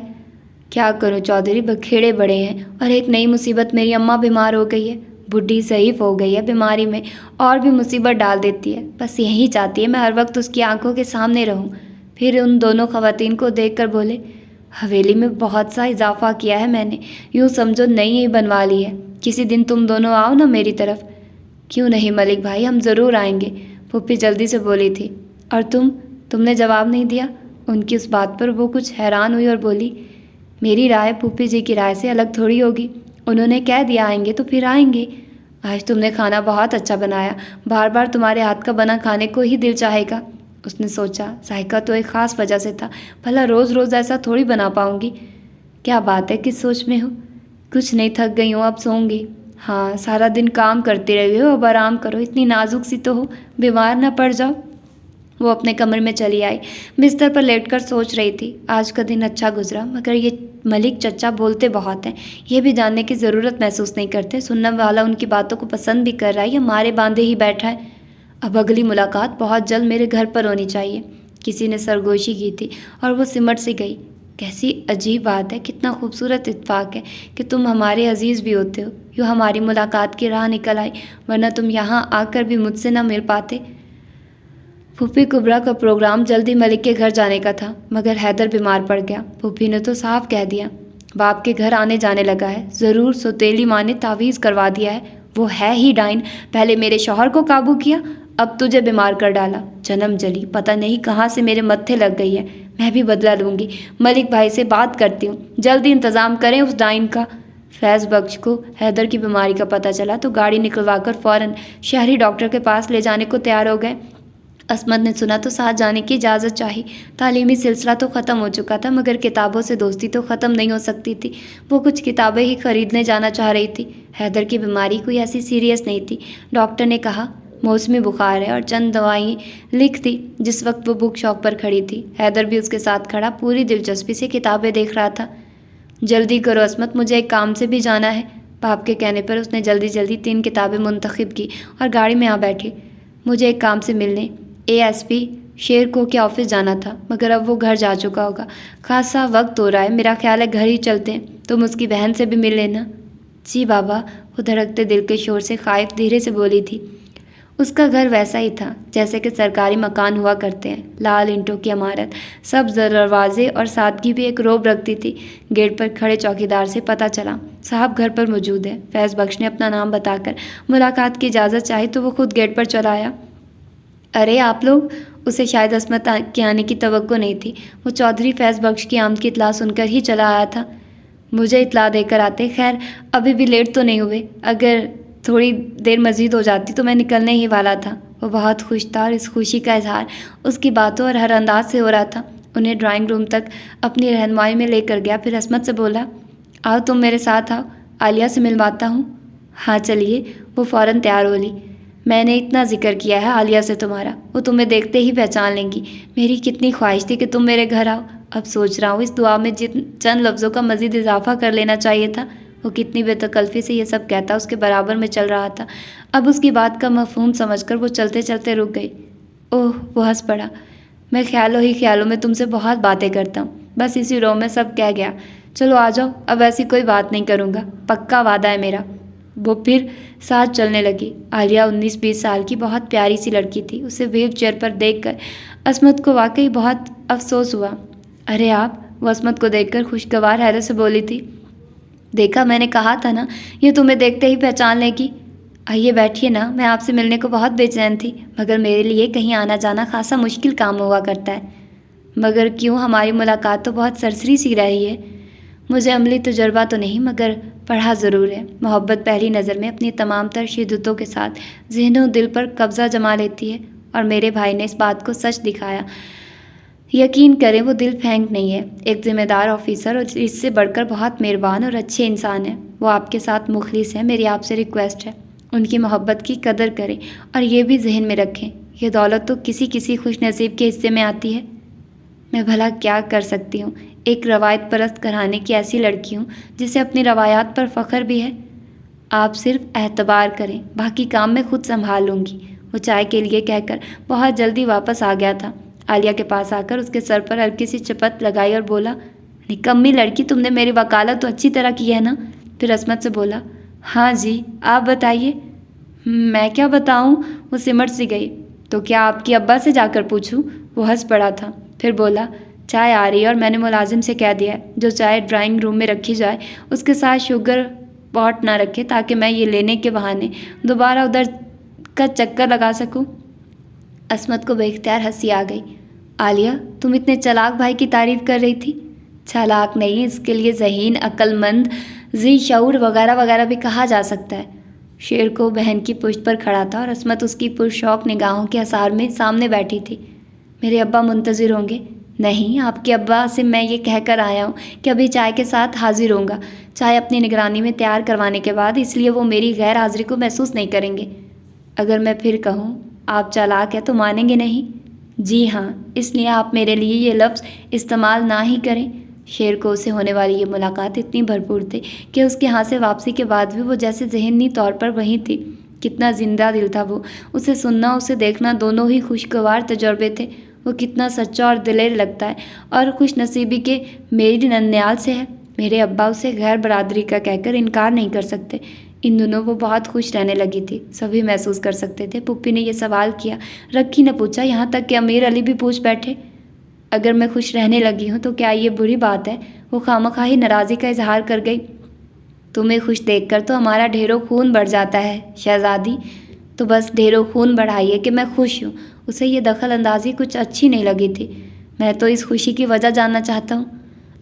کیا کروں چودھری، بکھیڑے بڑے ہیں اور ایک نئی مصیبت، میری اماں بیمار ہو گئی ہے۔ بڈھی ضعیف ہو گئی ہے، بیماری میں اور بھی مصیبت ڈال دیتی ہے۔ بس یہی چاہتی ہے میں ہر وقت اس کی آنکھوں کے سامنے رہوں۔ پھر ان دونوں خواتین کو دیکھ کر بولے، حویلی میں بہت سا اضافہ کیا ہے میں نے، یوں سمجھو نئی ہی بنوا لی ہے۔ کسی دن تم دونوں آؤ نا میری طرف۔ کیوں نہیں ملک بھائی، ہم ضرور آئیں گے، پھوپھی جلدی سے بولی تھی۔ اور تم نے جواب نہیں دیا؟ ان کی اس بات پر وہ کچھ حیران ہوئی اور بولی، میری رائے پھوپھی جی کی رائے سے الگ تھوڑی ہوگی، انہوں نے کہہ دیا آئیں گے تو پھر آئیں گے۔ آج تم نے کھانا بہت اچھا بنایا، بار بار تمہارے ہاتھ کا بنا کھانے کو ہی دل چاہے گا۔ اس نے سوچا، ذائقہ تو ایک خاص وجہ سے تھا، بھلا روز روز ایسا تھوڑی بنا پاؤں گی۔ کیا بات ہے، کس سوچ میں ہو؟ کچھ نہیں، تھک گئی ہوں، اب سوؤں گی۔ ہاں، سارا دن کام کرتی رہی ہو، اب آرام کرو، اتنی نازک سی تو ہو، بیمار نہ پڑ جاؤ۔ وہ اپنے کمرے میں چلی آئی، بستر پر لیٹ کر سوچ رہی تھی، آج کا دن اچھا گزرا، مگر یہ ملک چچا بولتے بہت ہیں، یہ بھی جاننے کی ضرورت محسوس نہیں کرتے، سننے والا ان کی باتوں کو پسند بھی کر رہا ہے یا مارے باندھے ہی بیٹھا ہے۔ اب اگلی ملاقات بہت جلد میرے گھر پر ہونی چاہیے۔ کسی نے سرگوشی کی تھی اور وہ سمٹ سی گئی۔ کیسی عجیب بات ہے، کتنا خوبصورت اتفاق ہے کہ تم ہمارے عزیز بھی ہوتے ہو، یوں ہماری ملاقات کی راہ نکل آئی، ورنہ تم یہاں آ کر بھی مجھ سے نہ مل پاتے۔ پھوپھی کبرا کا پروگرام جلدی ملک کے گھر جانے کا تھا، مگر حیدر بیمار پڑ گیا۔ پھوپھی نے تو صاف کہہ دیا، باپ کے گھر آنے جانے لگا ہے، ضرور سوتیلی ماں نے تعویذ کروا دیا ہے، وہ ہے ہی ڈائن، پہلے میرے شوہر کو قابو کیا، اب تجھے بیمار کر ڈالا، جنم جلی پتہ نہیں کہاں سے میرے متھے لگ گئی ہے، میں بھی بدلہ لوں گی، ملک بھائی سے بات کرتی ہوں، جلدی انتظام کریں اس ڈائن کا۔ فیض بخش کو حیدر کی بیماری کا پتہ چلا تو گاڑی نکلوا کر فوراً شہری ڈاکٹر کے پاس لے جانے کو تیار ہو گئے۔ عصمت نے سنا تو ساتھ جانے کی اجازت چاہی۔ تعلیمی سلسلہ تو ختم ہو چکا تھا، مگر کتابوں سے دوستی تو ختم نہیں ہو سکتی تھی۔ وہ کچھ کتابیں ہی خریدنے جانا چاہ رہی تھی۔ حیدر کی بیماری کوئی ایسی سیریس نہیں تھی، ڈاکٹر نے کہا موسمی بخار ہے، اور چند دوائیں لکھ دی۔ جس وقت وہ بک شاپ پر کھڑی تھی، حیدر بھی اس کے ساتھ کھڑا پوری دلچسپی سے کتابیں دیکھ رہا تھا۔ جلدی کرو عصمت، مجھے ایک کام سے بھی جانا ہے۔ باپ کے کہنے پر اس نے جلدی جلدی 3 کتابیں منتخب کی اور گاڑی میں آ بیٹھی۔ مجھے ایک کام سے ملنے ASP شیرکو کے آفس جانا تھا، مگر اب وہ گھر جا چکا ہوگا، خاصا وقت ہو رہا ہے، میرا خیال ہے گھر ہی چلتے ہیں، تم اس کی بہن سے بھی مل لینا۔ جی بابا، وہ دھڑکتے دل کے شور سے خائف دھیرے سے بولی تھی۔ اس کا گھر ویسا ہی تھا جیسے کہ سرکاری مکان ہوا کرتے ہیں، لال اینٹوں کی عمارت، سبز دروازے اور سادگی بھی ایک روب رکھتی تھی۔ گیٹ پر کھڑے چوکیدار سے پتہ چلا صاحب گھر پر موجود ہے۔ فیض بخش نے اپنا نام بتا کر ملاقات کی اجازت چاہی تو وہ خود گیٹ پر چلا آیا۔ ارے آپ لوگ! اسے شاید عصمت کے آنے کی توقع نہیں تھی، وہ چودھری فیض بخش کی آمد کی اطلاع سن کر ہی چلا آیا تھا۔ مجھے اطلاع دے کر آتے، خیر ابھی بھی لیٹ تو نہیں ہوئے، اگر تھوڑی دیر مزید ہو جاتی تو میں نکلنے ہی والا تھا۔ وہ بہت خوش تھا اور اس خوشی کا اظہار اس کی باتوں اور ہر انداز سے ہو رہا تھا۔ انہیں ڈرائنگ روم تک اپنی رہنمائی میں لے کر گیا، پھر عصمت سے بولا، آؤ تم میرے ساتھ آؤ، عالیہ سے ملواتا ہوں۔ ہاں چلیے، وہ فوراً تیار ہو لی۔ میں نے اتنا ذکر کیا ہے عالیہ سے تمہارا، وہ تمہیں دیکھتے ہی پہچان لیں گی۔ میری کتنی خواہش تھی کہ تم میرے گھر آؤ، اب سوچ رہا ہوں اس دعا میں چند لفظوں کا مزید اضافہ کر لینا چاہیے تھا۔ وہ کتنی بے تکلفی سے یہ سب کہتا اس کے برابر میں چل رہا تھا۔ اب اس کی بات کا مفہوم سمجھ کر وہ چلتے چلتے رک گئی۔ اوہ، وہ ہنس پڑا، میں خیالوں ہی خیالوں میں تم سے بہت باتیں کرتا ہوں، بس اسی رو میں سب کہہ گیا۔ چلو آ جاؤ، اب ایسی کوئی بات نہیں کروں گا، پکا وعدہ ہے میرا۔ وہ پھر ساتھ چلنے لگی۔ عالیہ 19-20 سال کی بہت پیاری سی لڑکی تھی۔ اسے ویل چیئر پر دیکھ کر عصمت کو واقعی بہت افسوس ہوا۔ ارے آپ، وہ عصمت کو دیکھ کر خوشگوار حیرت سے بولی تھی۔ دیکھا، میں نے کہا تھا نا، یہ تمہیں دیکھتے ہی پہچان لے گی۔ آئیے بیٹھیے نا، میں آپ سے ملنے کو بہت بے چین تھی، مگر میرے لیے کہیں آنا جانا خاصا مشکل کام ہوا کرتا ہے۔ مگر کیوں، ہماری ملاقات تو بہت سرسری سی رہی ہے۔ مجھے عملی تجربہ تو نہیں، مگر پڑھا ضرور ہے۔ محبت پہلی نظر میں اپنی تمام تر شدتوں کے ساتھ ذہن و دل پر قبضہ جما لیتی ہے، اور میرے بھائی نے اس بات کو سچ دکھایا۔ یقین کریں، وہ دل پھینک نہیں ہے، ایک ذمہ دار آفیسر اور اس سے بڑھ کر بہت مہربان اور اچھے انسان ہیں۔ وہ آپ کے ساتھ مخلص ہیں۔ میری آپ سے ریکویسٹ ہے، ان کی محبت کی قدر کریں، اور یہ بھی ذہن میں رکھیں، یہ دولت تو کسی خوش نصیب کے حصے میں آتی ہے۔ میں بھلا کیا کر سکتی ہوں، ایک روایت پرست گھرانے کی ایسی لڑکی ہوں جسے اپنی روایات پر فخر بھی ہے۔ آپ صرف اعتبار کریں، باقی کام میں خود سنبھال لوں گی۔ وہ چائے کے لیے کہہ کر بہت جلدی واپس آ گیا تھا۔ عالیہ کے پاس آ کر اس کے سر پر ہلکی سی چپت لگائی اور بولا، نکمی لڑکی، تم نے میری وکالت تو اچھی طرح کی ہے نا؟ پھر عصمت سے بولا، ہاں جی، آپ بتائیے۔ میں کیا بتاؤں، وہ سمٹ سی گئی۔ تو کیا آپ کی ابا سے جا کر پوچھوں؟ وہ ہنس پڑا تھا، پھر بولا، چائے آ رہی ہے اور میں نے ملازم سے کہہ دیا ہے جو چائے ڈرائنگ روم میں رکھی جائے اس کے ساتھ شوگر پاٹ نہ رکھے، تاکہ میں یہ لینے کے بہانے دوبارہ ادھر کا چکر لگا سکوں۔ عصمت کو بے اختیار ہنسی آ گئی۔ عالیہ، تم اتنے چالاک بھائی کی تعریف کر رہی تھی۔ چالاک نہیں، اس کے لیے ذہین، عقل مند، ذی شعور وغیرہ وغیرہ بھی کہا جا سکتا ہے۔ شیر کو بہن کی پشت پر کھڑا تھا اور عصمت اس کی پرشوق نگاہوں کے اثار میں سامنے بیٹھی تھی۔ میرے ابا منتظر ہوں گے؟ نہیں، آپ کے ابا سے میں یہ کہہ کر آیا ہوں کہ ابھی چائے کے ساتھ حاضر ہوں گا، چائے اپنی نگرانی میں تیار کروانے کے بعد، اس لیے وہ میری غیر حاضری کو محسوس نہیں کریں گے۔ اگر میں پھر کہوں آپ چالاک ہیں تو مانیں گے نہیں؟ جی ہاں، اس لیے آپ میرے لیے یہ لفظ استعمال نہ ہی کریں۔ شیر کو اسے ہونے والی یہ ملاقات اتنی بھرپور تھی کہ اس کے ہاں سے واپسی کے بعد بھی وہ جیسے ذہنی طور پر وہیں تھی۔ کتنا زندہ دل تھا وہ، اسے سننا اسے دیکھنا دونوں ہی خوشگوار تجربے تھے۔ وہ کتنا سچا اور دلیر لگتا ہے، اور خوش نصیبی کے میری ننیال سے ہے۔ میرے ابا اسے غیر برادری کا کہہ کر انکار نہیں کر سکتے۔ ان دنوں وہ بہت خوش رہنے لگی تھی، سبھی محسوس کر سکتے تھے۔ پھپھی نے یہ سوال کیا، رکھی نے پوچھا، یہاں تک کہ امیر علی بھی پوچھ بیٹھے، اگر میں خوش رہنے لگی ہوں تو کیا یہ بری بات ہے؟ وہ خواہ ہی ناراضی کا اظہار کر گئی۔ تمہیں خوش دیکھ کر تو ہمارا ڈھیروں خون بڑھ جاتا ہے شہزادی، تو بس ڈھیروں خون بڑھائیے کہ میں خوش ہوں۔ اسے یہ دخل اندازی کچھ اچھی نہیں لگی تھی۔ میں تو اس خوشی کی وجہ جاننا چاہتا ہوں۔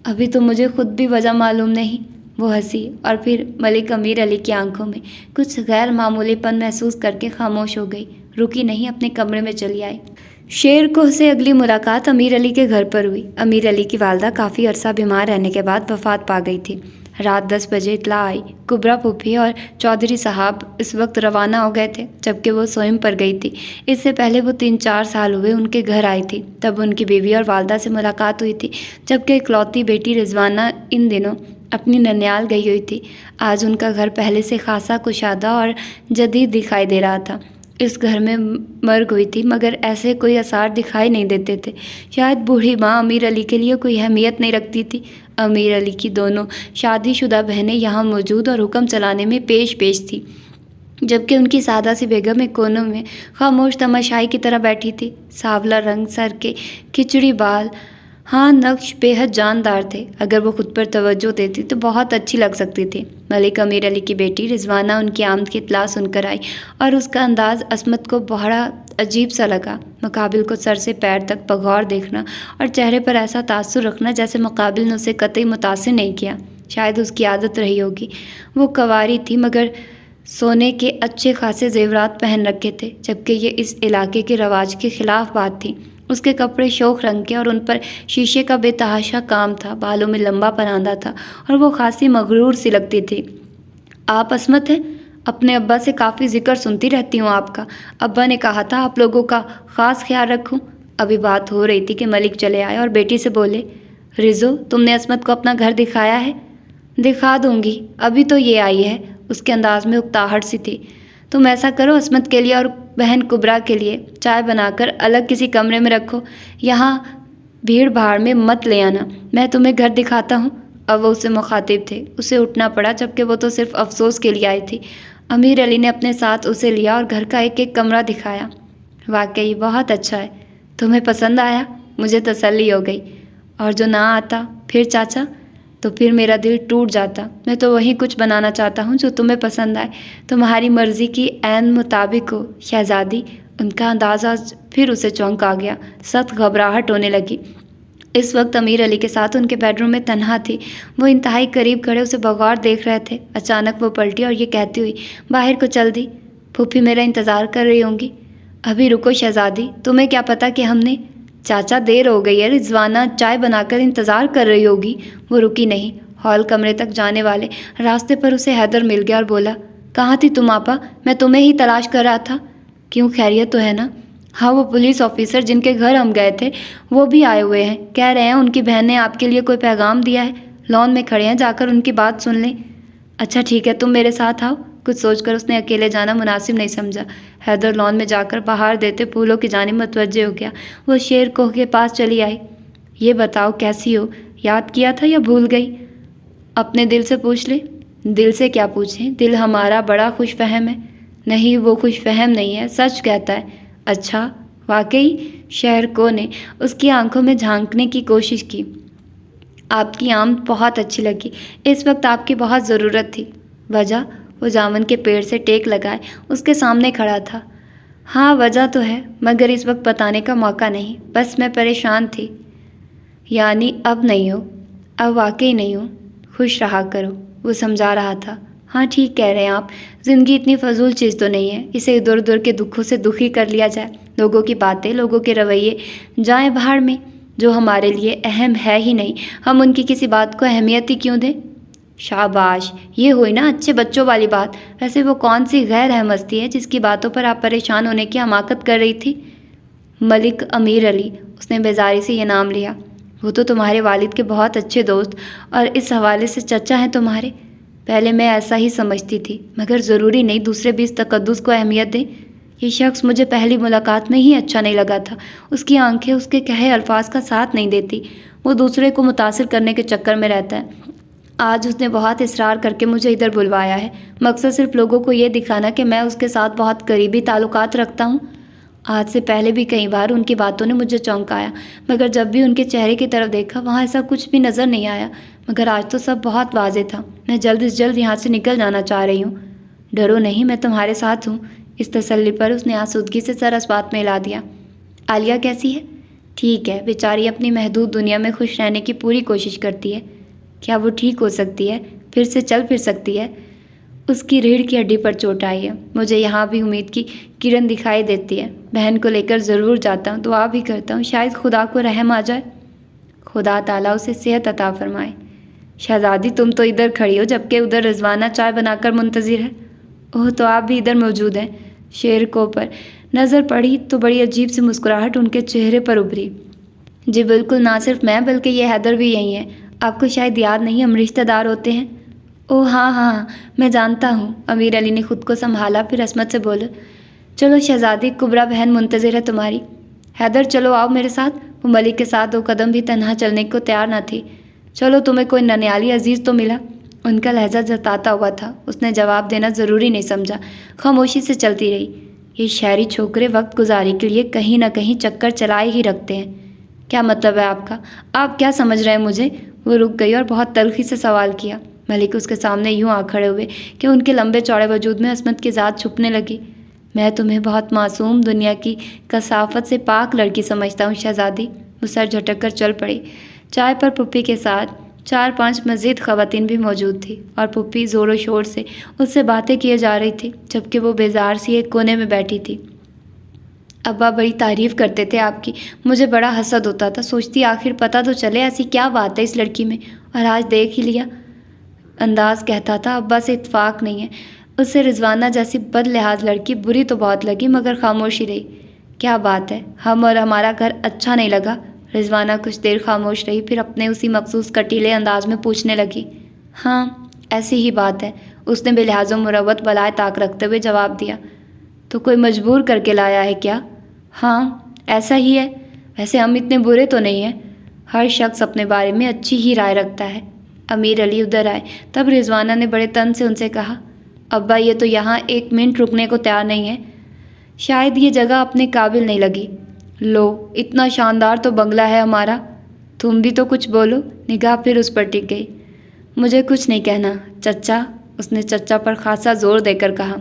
ابھی تو مجھے خود بھی وجہ معلوم نہیں۔ وہ ہنسی اور پھر ملک امیر علی کی آنکھوں میں کچھ غیر معمولی پن محسوس کر کے خاموش ہو گئی، رکی نہیں، اپنے کمرے میں چلی آئی۔ شیر کو سے اگلی ملاقات امیر علی کے گھر پر ہوئی۔ امیر علی کی والدہ کافی عرصہ بیمار رہنے کے بعد وفات پا گئی تھی۔ رات 10 بجے اطلاع آئی۔ کبرا پھوپھی اور چودھری صاحب اس وقت روانہ ہو گئے تھے جبکہ وہ سوئم پر گئی تھی۔ اس سے پہلے وہ 3-4 سال ہوئے ان کے گھر آئی تھی، تب ان کی بیوی اور والدہ سے ملاقات ہوئی تھی، جبکہ اکلوتی بیٹی رضوانہ ان دنوں اپنی ننیال گئی ہوئی تھی۔ آج ان کا گھر پہلے سے خاصا کشادہ اور جدید دکھائی دے رہا تھا۔ اس گھر میں مرگ ہوئی تھی، مگر ایسے کوئی آثار دکھائی نہیں دیتے تھے۔ شاید بوڑھی ماں امیر علی کے لیے کوئی اہمیت نہیں رکھتی تھی۔ امیر علی کی دونوں شادی شدہ بہنیں یہاں موجود اور حکم چلانے میں پیش تھی، جبکہ ان کی سادہ سی بیگم ایک کونے میں خاموش تماشائی کی طرح بیٹھی تھی۔ سانولا رنگ، سر کے کھچڑی بال، ہاں نقش بے حد جاندار تھے۔ اگر وہ خود پر توجہ دیتی تو بہت اچھی لگ سکتی تھی۔ ملک امیر علی کی بیٹی رضوانہ ان کی آمد کی اطلاع سن کر آئی، اور اس کا انداز عصمت کو بڑا عجیب سا لگا۔ مقابل کو سر سے پیر تک بغور دیکھنا اور چہرے پر ایسا تاثر رکھنا جیسے مقابل نے اسے قطعی متاثر نہیں کیا۔ شاید اس کی عادت رہی ہوگی۔ وہ کنواری تھی، مگر سونے کے اچھے خاصے زیورات پہن رکھے تھے، جبکہ یہ اس علاقے کے رواج کے خلاف بات تھی۔ اس کے کپڑے شوخ رنگ کے اور ان پر شیشے کا بے تحاشا کام تھا، بالوں میں لمبا پراندہ تھا اور وہ خاصی مغرور سی لگتی تھی۔ آپ عصمت ہیں؟ اپنے ابا سے کافی ذکر سنتی رہتی ہوں آپ کا۔ ابا نے کہا تھا آپ لوگوں کا خاص خیال رکھوں۔ ابھی بات ہو رہی تھی کہ ملک چلے آئے اور بیٹی سے بولے، رزو تم نے عصمت کو اپنا گھر دکھایا ہے؟ دکھا دوں گی، ابھی تو یہ آئی ہے۔ اس کے انداز میں اکتاہٹ سی تھی۔ تم ایسا کرو، عصمت کے لیے اور بہن کبرا کے لیے چائے بنا کر الگ کسی کمرے میں رکھو، یہاں بھیڑ بھاڑ میں مت لے آنا، میں تمہیں گھر دکھاتا ہوں۔ اب وہ اسے مخاطب تھے، اسے اٹھنا پڑا جبکہ وہ تو صرف افسوس کے لیے آئی تھی۔ امیر علی نے اپنے ساتھ اسے لیا اور گھر کا ایک ایک کمرہ دکھایا۔ واقعی بہت اچھا ہے، تمہیں پسند آیا؟ مجھے تسلی ہو گئی۔ اور جو نہ آتا پھر چاچا؟ تو پھر میرا دل ٹوٹ جاتا۔ میں تو وہی کچھ بنانا چاہتا ہوں جو تمہیں پسند آئے، تمہاری مرضی کی عین مطابق ہو شہزادی۔ ان کا اندازہ پھر اسے چونک آ گیا، سخت گھبراہٹ ہونے لگی۔ اس وقت امیر علی کے ساتھ ان کے بیڈ روم میں تنہا تھی۔ وہ انتہائی قریب کھڑے اسے بغور دیکھ رہے تھے۔ اچانک وہ پلٹی اور یہ کہتی ہوئی باہر کو چل دی، پھوپھی میرا انتظار کر رہی ہوں گی۔ ابھی رکو شہزادی، تمہیں کیا پتا کہ ہم نے… چاچا دیر ہو گئی ہے، رضوانہ چائے بنا کر انتظار کر رہی ہوگی۔ وہ رکی نہیں۔ ہال کمرے تک جانے والے راستے پر اسے حیدر مل گیا اور بولا، کہاں تھی تم آپا؟ میں تمہیں ہی تلاش کر رہا تھا۔ کیوں، خیریت تو ہے نا؟ ہاں، وہ پولیس آفیسر جن کے گھر ہم گئے تھے وہ بھی آئے ہوئے ہیں، کہہ رہے ہیں ان کی بہن نے آپ کے لیے کوئی پیغام دیا ہے، لان میں کھڑے ہیں، جا کر ان کی بات سن لیں۔ اچھا ٹھیک ہے، تم میرے ساتھ آؤ۔ کچھ سوچ کر اس نے اکیلے جانا مناسب نہیں سمجھا۔ حیدر لان میں جا کر بہار دیتے پھولوں کی جانب متوجہ ہو گیا۔ وہ شیر کوہ کے پاس چلی آئی۔ یہ بتاؤ کیسی ہو؟ یاد کیا تھا یا بھول گئی؟ اپنے دل سے پوچھ لے۔ دل سے کیا پوچھیں، دل ہمارا بڑا خوش فہم ہے۔ نہیں، وہ خوش فہم نہیں ہے، سچ کہتا ہے۔ اچھا، واقعی؟ شہر کو نے اس کی آنکھوں میں جھانکنے کی کوشش کی۔ آپ کی آمد بہت اچھی لگی، اس وقت آپ کی بہت ضرورت تھی۔ وجہ؟ وہ جامن کے پیڑ سے ٹیک لگائے اس کے سامنے کھڑا تھا۔ ہاں وجہ تو ہے، مگر اس وقت بتانے کا موقع نہیں، بس میں پریشان تھی۔ یعنی اب نہیں ہو؟ اب واقعی نہیں ہوں۔ خوش رہا کرو، وہ سمجھا رہا تھا۔ ہاں ٹھیک کہہ رہے ہیں آپ، زندگی اتنی فضول چیز تو نہیں ہے، اسے ادھر ادھر کے دکھوں سے دکھی کر لیا جائے۔ لوگوں کی باتیں، لوگوں کے رویے جائیں بھاڑ میں، جو ہمارے لیے اہم ہے ہی نہیں، ہم ان کی کسی بات کو اہمیت ہی کیوں دیں؟ شاباش، یہ ہوئی نا اچھے بچوں والی بات۔ ویسے وہ کون سی غیر اہم ہستی ہے جس کی باتوں پر آپ پریشان ہونے کی حماقت کر رہی تھی؟ ملک امیر علی، اس نے بیزاری سے یہ نام لیا۔ وہ تو تمہارے والد کے بہت اچھے دوست اور اس حوالے سے چچا ہیں تمہارے۔ پہلے میں ایسا ہی سمجھتی تھی، مگر ضروری نہیں دوسرے بھی اس تقدس کو اہمیت دیں۔ یہ شخص مجھے پہلی ملاقات میں ہی اچھا نہیں لگا تھا۔ اس کی آنکھیں اس کے کہے الفاظ کا ساتھ نہیں دیتی، وہ دوسرے کو متاثر کرنے کے چکر میں رہتا ہے۔ آج اس نے بہت اصرار کر کے مجھے ادھر بلوایا ہے، مقصد صرف لوگوں کو یہ دکھانا کہ میں اس کے ساتھ بہت قریبی تعلقات رکھتا ہوں۔ آج سے پہلے بھی کئی بار ان کی باتوں نے مجھے چونکایا، مگر جب بھی ان کے چہرے کی طرف دیکھا وہاں ایسا کچھ بھی نظر نہیں آیا۔ مگر آج تو سب بہت واضح تھا۔ میں جلد از جلد یہاں سے نکل جانا چاہ رہی ہوں۔ ڈرو نہیں، میں تمہارے ساتھ ہوں۔ اس تسلی پر اس نے آسودگی سے سر اس بات میں ہلا دیا۔ عالیہ کیسی ہے؟ ٹھیک ہے، بیچاری اپنی محدود دنیا میں خوش رہنے کی پوری کوشش کرتی ہے۔ کیا وہ ٹھیک ہو سکتی ہے؟ پھر سے چل پھر سکتی ہے؟ اس کی ریڑھ کی ہڈی پر چوٹ آئی ہے۔ مجھے یہاں بھی امید کی کرن دکھائی دیتی ہے۔ بہن کو لے کر ضرور جاتا ہوں، دعا بھی کرتا ہوں، شاید خدا کو رحم آ جائے۔ خدا تعالیٰ اسے صحت عطا فرمائے۔ شہزادی تم تو ادھر کھڑی ہو جبکہ ادھر رضوانہ چائے بنا کر منتظر ہے۔ اوہ، تو آپ بھی ادھر موجود ہیں۔ شیر کو پر نظر پڑی تو بڑی عجیب سی مسکراہٹ ان کے چہرے پر ابھری۔ جی بالکل، نہ صرف میں بلکہ یہ حیدر بھی یہی ہے۔ آپ کو شاید یاد نہیں، ہم رشتہ دار ہوتے ہیں۔ اوہ ہاں ہاں، میں جانتا ہوں۔ امیر علی نے خود کو سنبھالا، پھر عصمت سے بولا، چلو شہزادی، کبرا بہن منتظر ہے تمہاری۔ حیدر چلو آؤ میرے ساتھ۔ وہ ملک کے ساتھ 2 قدم بھی تنہا چلنے کو تیار نہ تھی۔ چلو، تمہیں کوئی ننیالی عزیز تو ملا؟ ان کا لہجہ جتاتا ہوا تھا۔ اس نے جواب دینا ضروری نہیں سمجھا، خاموشی سے چلتی رہی۔ یہ شہری چھوکرے وقت گزاری کے لیے کہیں نہ کہیں چکر چلائے ہی رکھتے ہیں۔ کیا مطلب ہے آپ کا؟ آپ کیا سمجھ رہے ہیں مجھے؟ وہ رک گئی اور بہت تلخی سے سوال کیا۔ ملک اس کے سامنے یوں آ کھڑے ہوئے کہ ان کے لمبے چوڑے وجود میں عصمت کی ذات چھپنے لگی۔ میں تمہیں بہت معصوم، دنیا کی کثافت سے پاک لڑکی سمجھتا ہوں شہزادی۔ وہ سر جھٹک کر چل پڑی۔ چائے پر پھوپھی کے ساتھ 4-5 مزید خواتین بھی موجود تھیں اور پھوپھی زور و شور سے اس سے باتیں کیے جا رہی تھی، جبکہ وہ بیزار سی ایک کونے میں بیٹھی تھی۔ ابا بڑی تعریف کرتے تھے آپ کی، مجھے بڑا حسد ہوتا تھا، سوچتی آخر پتہ تو چلے ایسی کیا بات ہے اس لڑکی میں، اور آج دیکھ ہی لیا۔ انداز کہتا تھا ابا سے اتفاق نہیں ہے، اس سے رضوانہ جیسی بد لحاظ لڑکی بری تو بہت لگی مگر خاموشی رہی۔ کیا بات ہے، ہم اور ہمارا گھر اچھا نہیں لگا؟ رضوانہ کچھ دیر خاموش رہی، پھر اپنے اسی مخصوص کٹیلے انداز میں پوچھنے لگی۔ ہاں ایسی ہی بات ہے، اس نے بے لحاظ و مروت بالائے طاق رکھتے ہوئے جواب دیا۔ تو کوئی مجبور کر کے لایا ہے کیا؟ ہاں ایسا ہی ہے، ویسے ہم اتنے برے تو نہیں ہیں، ہر شخص اپنے بارے میں اچھی ہی رائے رکھتا ہے۔ امیر علی ادھر آئے، تب رضوانہ نے بڑے تن سے ان سے کہا، ابا یہ تو یہاں ایک منٹ رکنے کو تیار نہیں ہے، شاید یہ جگہ اپنے قابل نہیں لگی۔ لو اتنا شاندار تو بنگلہ ہے ہمارا، تم بھی تو کچھ بولو۔ نگاہ پھر اس پر ٹک گئی۔ مجھے کچھ نہیں کہنا چچا، اس نے چچا پر خاصا زور دے کر کہا۔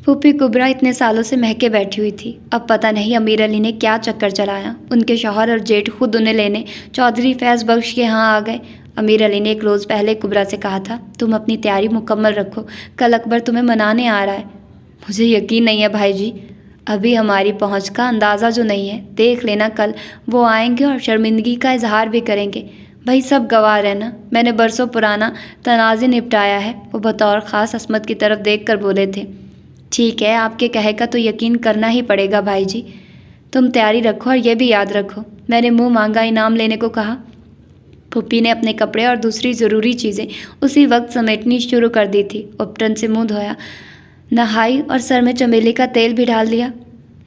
پھوپھی کبرا اتنے سالوں سے مہکے بیٹھی ہوئی تھی، اب پتہ نہیں امیر علی نے کیا چکر چلایا، ان کے شوہر اور جیٹھ خود انہیں لینے چودھری فیض بخش کے ہاں آ گئے۔ امیر علی نے ایک روز پہلے کبرا سے کہا تھا، تم اپنی تیاری مکمل رکھو، کل اکبر تمہیں منانے آ رہا ہے۔ مجھے یقین نہیں ہے بھائی جی، ابھی ہماری پہنچ کا اندازہ جو نہیں ہے، دیکھ لینا کل وہ آئیں گے اور شرمندگی کا اظہار بھی کریں گے۔ بھائی سب گواہ رہنا، میں نے برسوں پرانا تنازع نپٹایا ہے۔ وہ بطور خاص عصمت کی طرف دیکھ کر بولے تھے۔ ٹھیک ہے، آپ کے کہے کا تو یقین کرنا ہی پڑے گا بھائی جی، تم تیاری رکھو اور یہ بھی یاد رکھو میں نے منہ مانگا انعام لینے کو کہا۔ پھوپھی نے اپنے کپڑے اور دوسری ضروری چیزیں اسی وقت سمیٹنی شروع کر دی تھی۔ اپٹن سے منہ دھویا، نہائی اور سر میں چمیلی کا تیل بھی ڈال دیا۔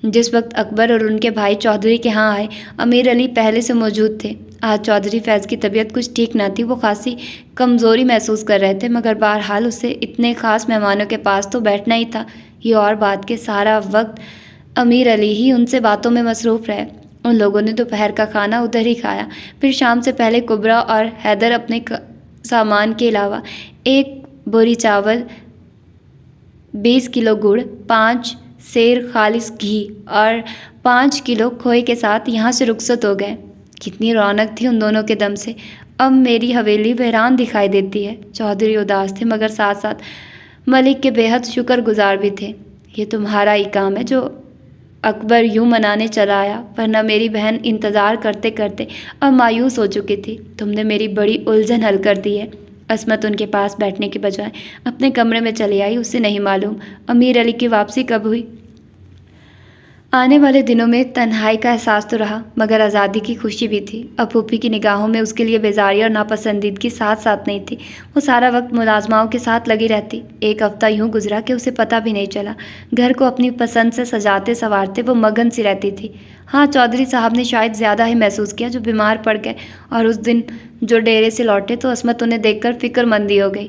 جس وقت اکبر اور ان کے بھائی چودھری کے ہاں آئے، امیر علی پہلے سے موجود تھے۔ آج چودھری فیض کی طبیعت کچھ ٹھیک نہ تھی، وہ خاصی کمزوری محسوس کر رہے تھے، مگر بہرحال اسے اتنے خاص مہمانوں کے پاس تو بیٹھنا ہی تھا۔ یہ اور بات کہ سارا وقت امیر علی ہی ان سے باتوں میں مصروف رہے۔ ان لوگوں نے دوپہر کا کھانا ادھر ہی کھایا، پھر شام سے پہلے کبرا اور حیدر اپنے سامان کے علاوہ 1 بوری چاول، 20 کلو گڑ، 5 سیر خالص گھی اور 5 کلو کھوئے کے ساتھ یہاں سے رخصت ہو گئے۔ کتنی رونق تھی ان دونوں کے دم سے، اب میری حویلی ویران دکھائی دیتی ہے۔ چودھری اداس تھے مگر ساتھ ساتھ ملک کے بے حد شکر گزار بھی تھے۔ یہ تمہارا ہی کام ہے جو اکبر یوں منانے چلا آیا، ورنہ میری بہن انتظار کرتے کرتے اب مایوس ہو چکی تھی۔ تم نے میری بڑی الجھن حل کر دی ہے۔ عصمت ان کے پاس بیٹھنے کے بجائے اپنے کمرے میں چلی آئی۔ اسے نہیں معلوم امیر علی کی واپسی کب ہوئی۔ آنے والے دنوں میں تنہائی کا احساس تو رہا مگر آزادی کی خوشی بھی تھی۔ اب پھوپھی کی نگاہوں میں اس کے لیے بیزاری اور ناپسندیدگی ساتھ ساتھ نہیں تھی۔ وہ سارا وقت ملازماؤں کے ساتھ لگی رہتی۔ ایک ہفتہ یوں گزرا کہ اسے پتہ بھی نہیں چلا۔ گھر کو اپنی پسند سے سجاتے سنوارتے وہ مگن سی رہتی تھی۔ ہاں چودھری صاحب نے شاید زیادہ ہی محسوس کیا جو بیمار پڑ گئے، اور اس دن جو ڈیرے سے لوٹے تو عصمت انہیں دیکھ کر فکر مندی ہو گئی۔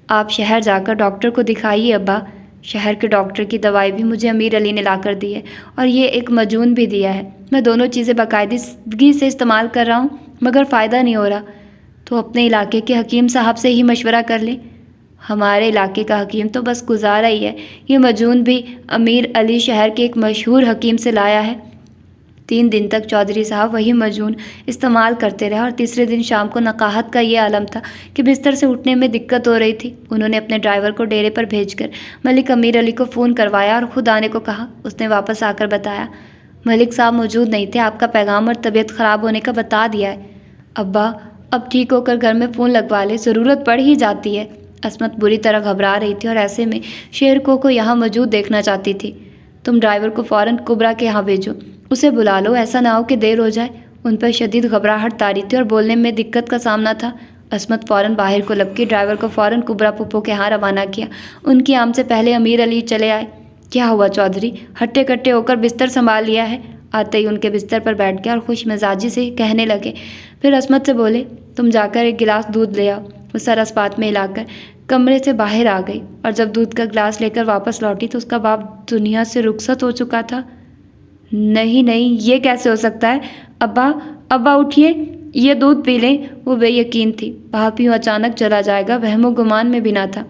آپ شہر جا کر ڈاکٹر کو دکھائیے ابا۔ شہر کے ڈاکٹر کی دوائی بھی مجھے امیر علی نے لا کر دی ہے، اور یہ ایک مجون بھی دیا ہے۔ میں دونوں چیزیں باقاعدگی سے استعمال کر رہا ہوں مگر فائدہ نہیں ہو رہا۔ تو اپنے علاقے کے حکیم صاحب سے ہی مشورہ کر لیں۔ ہمارے علاقے کا حکیم تو بس گزارا ہی ہے، یہ مجون بھی امیر علی شہر کے ایک مشہور حکیم سے لایا ہے۔ 3 دن تک چودھری صاحب وہی مجون استعمال کرتے رہے، اور تیسرے دن شام کو نقاہت کا یہ عالم تھا کہ بستر سے اٹھنے میں دقت ہو رہی تھی۔ انہوں نے اپنے ڈرائیور کو ڈیرے پر بھیج کر ملک امیر علی کو فون کروایا اور خود آنے کو کہا۔ اس نے واپس آ کر بتایا، ملک صاحب موجود نہیں تھے، آپ کا پیغام اور طبیعت خراب ہونے کا بتا دیا ہے۔ ابا اب ٹھیک ہو کر گھر میں فون لگوا لے، ضرورت پڑ ہی جاتی ہے۔ عصمت بری طرح گھبرا رہی تھی اور ایسے میں شیر کو یہاں موجود دیکھنا چاہتی تھی۔ تم ڈرائیور کو فوراً کبرا کے یہاں بھیجو، اسے بلا لو، ایسا نہ ہو کہ دیر ہو جائے۔ ان پر شدید گھبراہٹ طاری تھی اور بولنے میں دقت کا سامنا تھا۔ عصمت فوراً باہر کو لپکی، ڈرائیور کو فوراً کبرا پھپھو کے یہاں روانہ کیا۔ ان کی آمد سے پہلے امیر علی چلے آئے۔ کیا ہوا چودھری؟ ہٹے کٹے ہو کر بستر سنبھال لیا ہے؟ آتے ہی ان کے بستر پر بیٹھ گیا اور خوش مزاجی سے کہنے لگے۔ پھر عصمت سے بولے، تم جا کر 1 گلاس دودھ لے آؤ۔ وہ سر اسپات میں ہلا کر کمرے سے باہر آ گئی، اور جب دودھ کا گلاس لے کر واپس لوٹی تو اس کا باپ دنیا سے رخصت ہو چکا تھا۔ نہیں یہ کیسے ہو سکتا ہے؟ ابا اٹھیے، یہ دودھ پی لیں۔ وہ بے یقین تھی، باپ یوں اچانک چلا جائے گا وہم و گمان میں بھی نہ تھا۔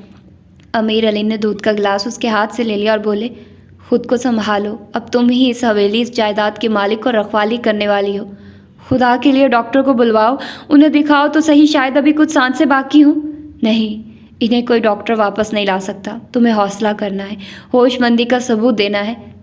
امیر علی نے دودھ کا گلاس اس کے ہاتھ سے لے لیا اور بولے، خود کو سنبھالو، اب تم ہی اس حویلی، اس جائیداد کے مالک اور رکھوالی کرنے والی ہو۔ خدا کے لیے ڈاکٹر کو بلواؤ، انہیں دکھاؤ تو صحیح، شاید ابھی کچھ سانسیں باقی ہوں۔ نہیں، انہیں کوئی ڈاکٹر واپس نہیں لا سکتا، تمہیں حوصلہ کرنا ہے، ہوش مندی کا ثبوت دینا ہے۔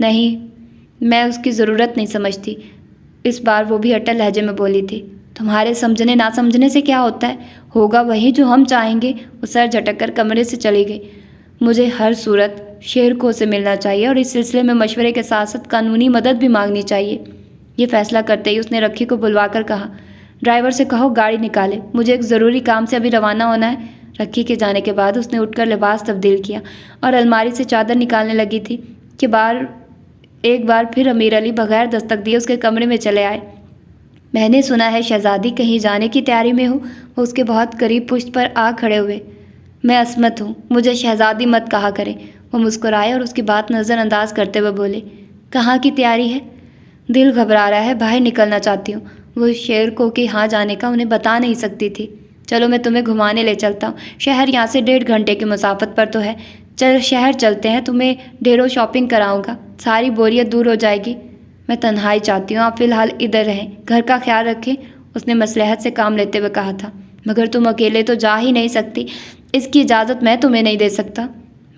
نہیں، میں اس کی ضرورت نہیں سمجھتی۔ اس بار وہ بھی اٹل لہجے میں بولی تھی۔ تمہارے سمجھنے نہ سمجھنے سے کیا ہوتا ہے؟ ہوگا وہی جو ہم چاہیں گے۔ وہ سر جھٹک کر کمرے سے چلی گئی۔ مجھے ہر صورت شیرکو سے ملنا چاہیے اور اس سلسلے میں مشورے کے ساتھ ساتھ قانونی مدد بھی مانگنی چاہیے۔ یہ فیصلہ کرتے ہی اس نے رکھی کو بلوا کر کہا، ڈرائیور سے کہو گاڑی نکالے، مجھے ایک ضروری کام سے ابھی روانہ ہونا ہے۔ رکھی کے جانے کے بعد اس نے اٹھ کر لباس تبدیل کیا اور الماری سے چادر نکالنے لگی تھی کہ ایک بار پھر امیر علی بغیر دستک دیے اس کے کمرے میں چلے آئے۔ میں نے سنا ہے شہزادی کہیں جانے کی تیاری میں ہو۔ وہ اس کے بہت قریب پشت پر آ کھڑے ہوئے۔ میں عصمت ہوں، مجھے شہزادی مت کہا کرے۔ وہ مسکرائے اور اس کی بات نظر انداز کرتے ہوئے بولے، کہاں کی تیاری ہے؟ دل گھبرا رہا ہے، باہر نکلنا چاہتی ہوں۔ وہ شیرکو کے ہاں جانے کا انہیں بتا نہیں سکتی تھی۔ چلو میں تمہیں گھمانے لے چلتا ہوں، شہر یہاں سے 1.5 گھنٹے کی مسافت پر تو ہے۔ چل شہر چلتے ہیں، تمہیں ڈھیروں شاپنگ کراؤں گا، ساری بوریت دور ہو جائے گی۔ میں تنہائی چاہتی ہوں، آپ فی الحال ادھر رہیں، گھر کا خیال رکھیں، اس نے مصلحت سے کام لیتے ہوئے کہا تھا۔ مگر تم اکیلے تو جا ہی نہیں سکتی، اس کی اجازت میں تمہیں نہیں دے سکتا۔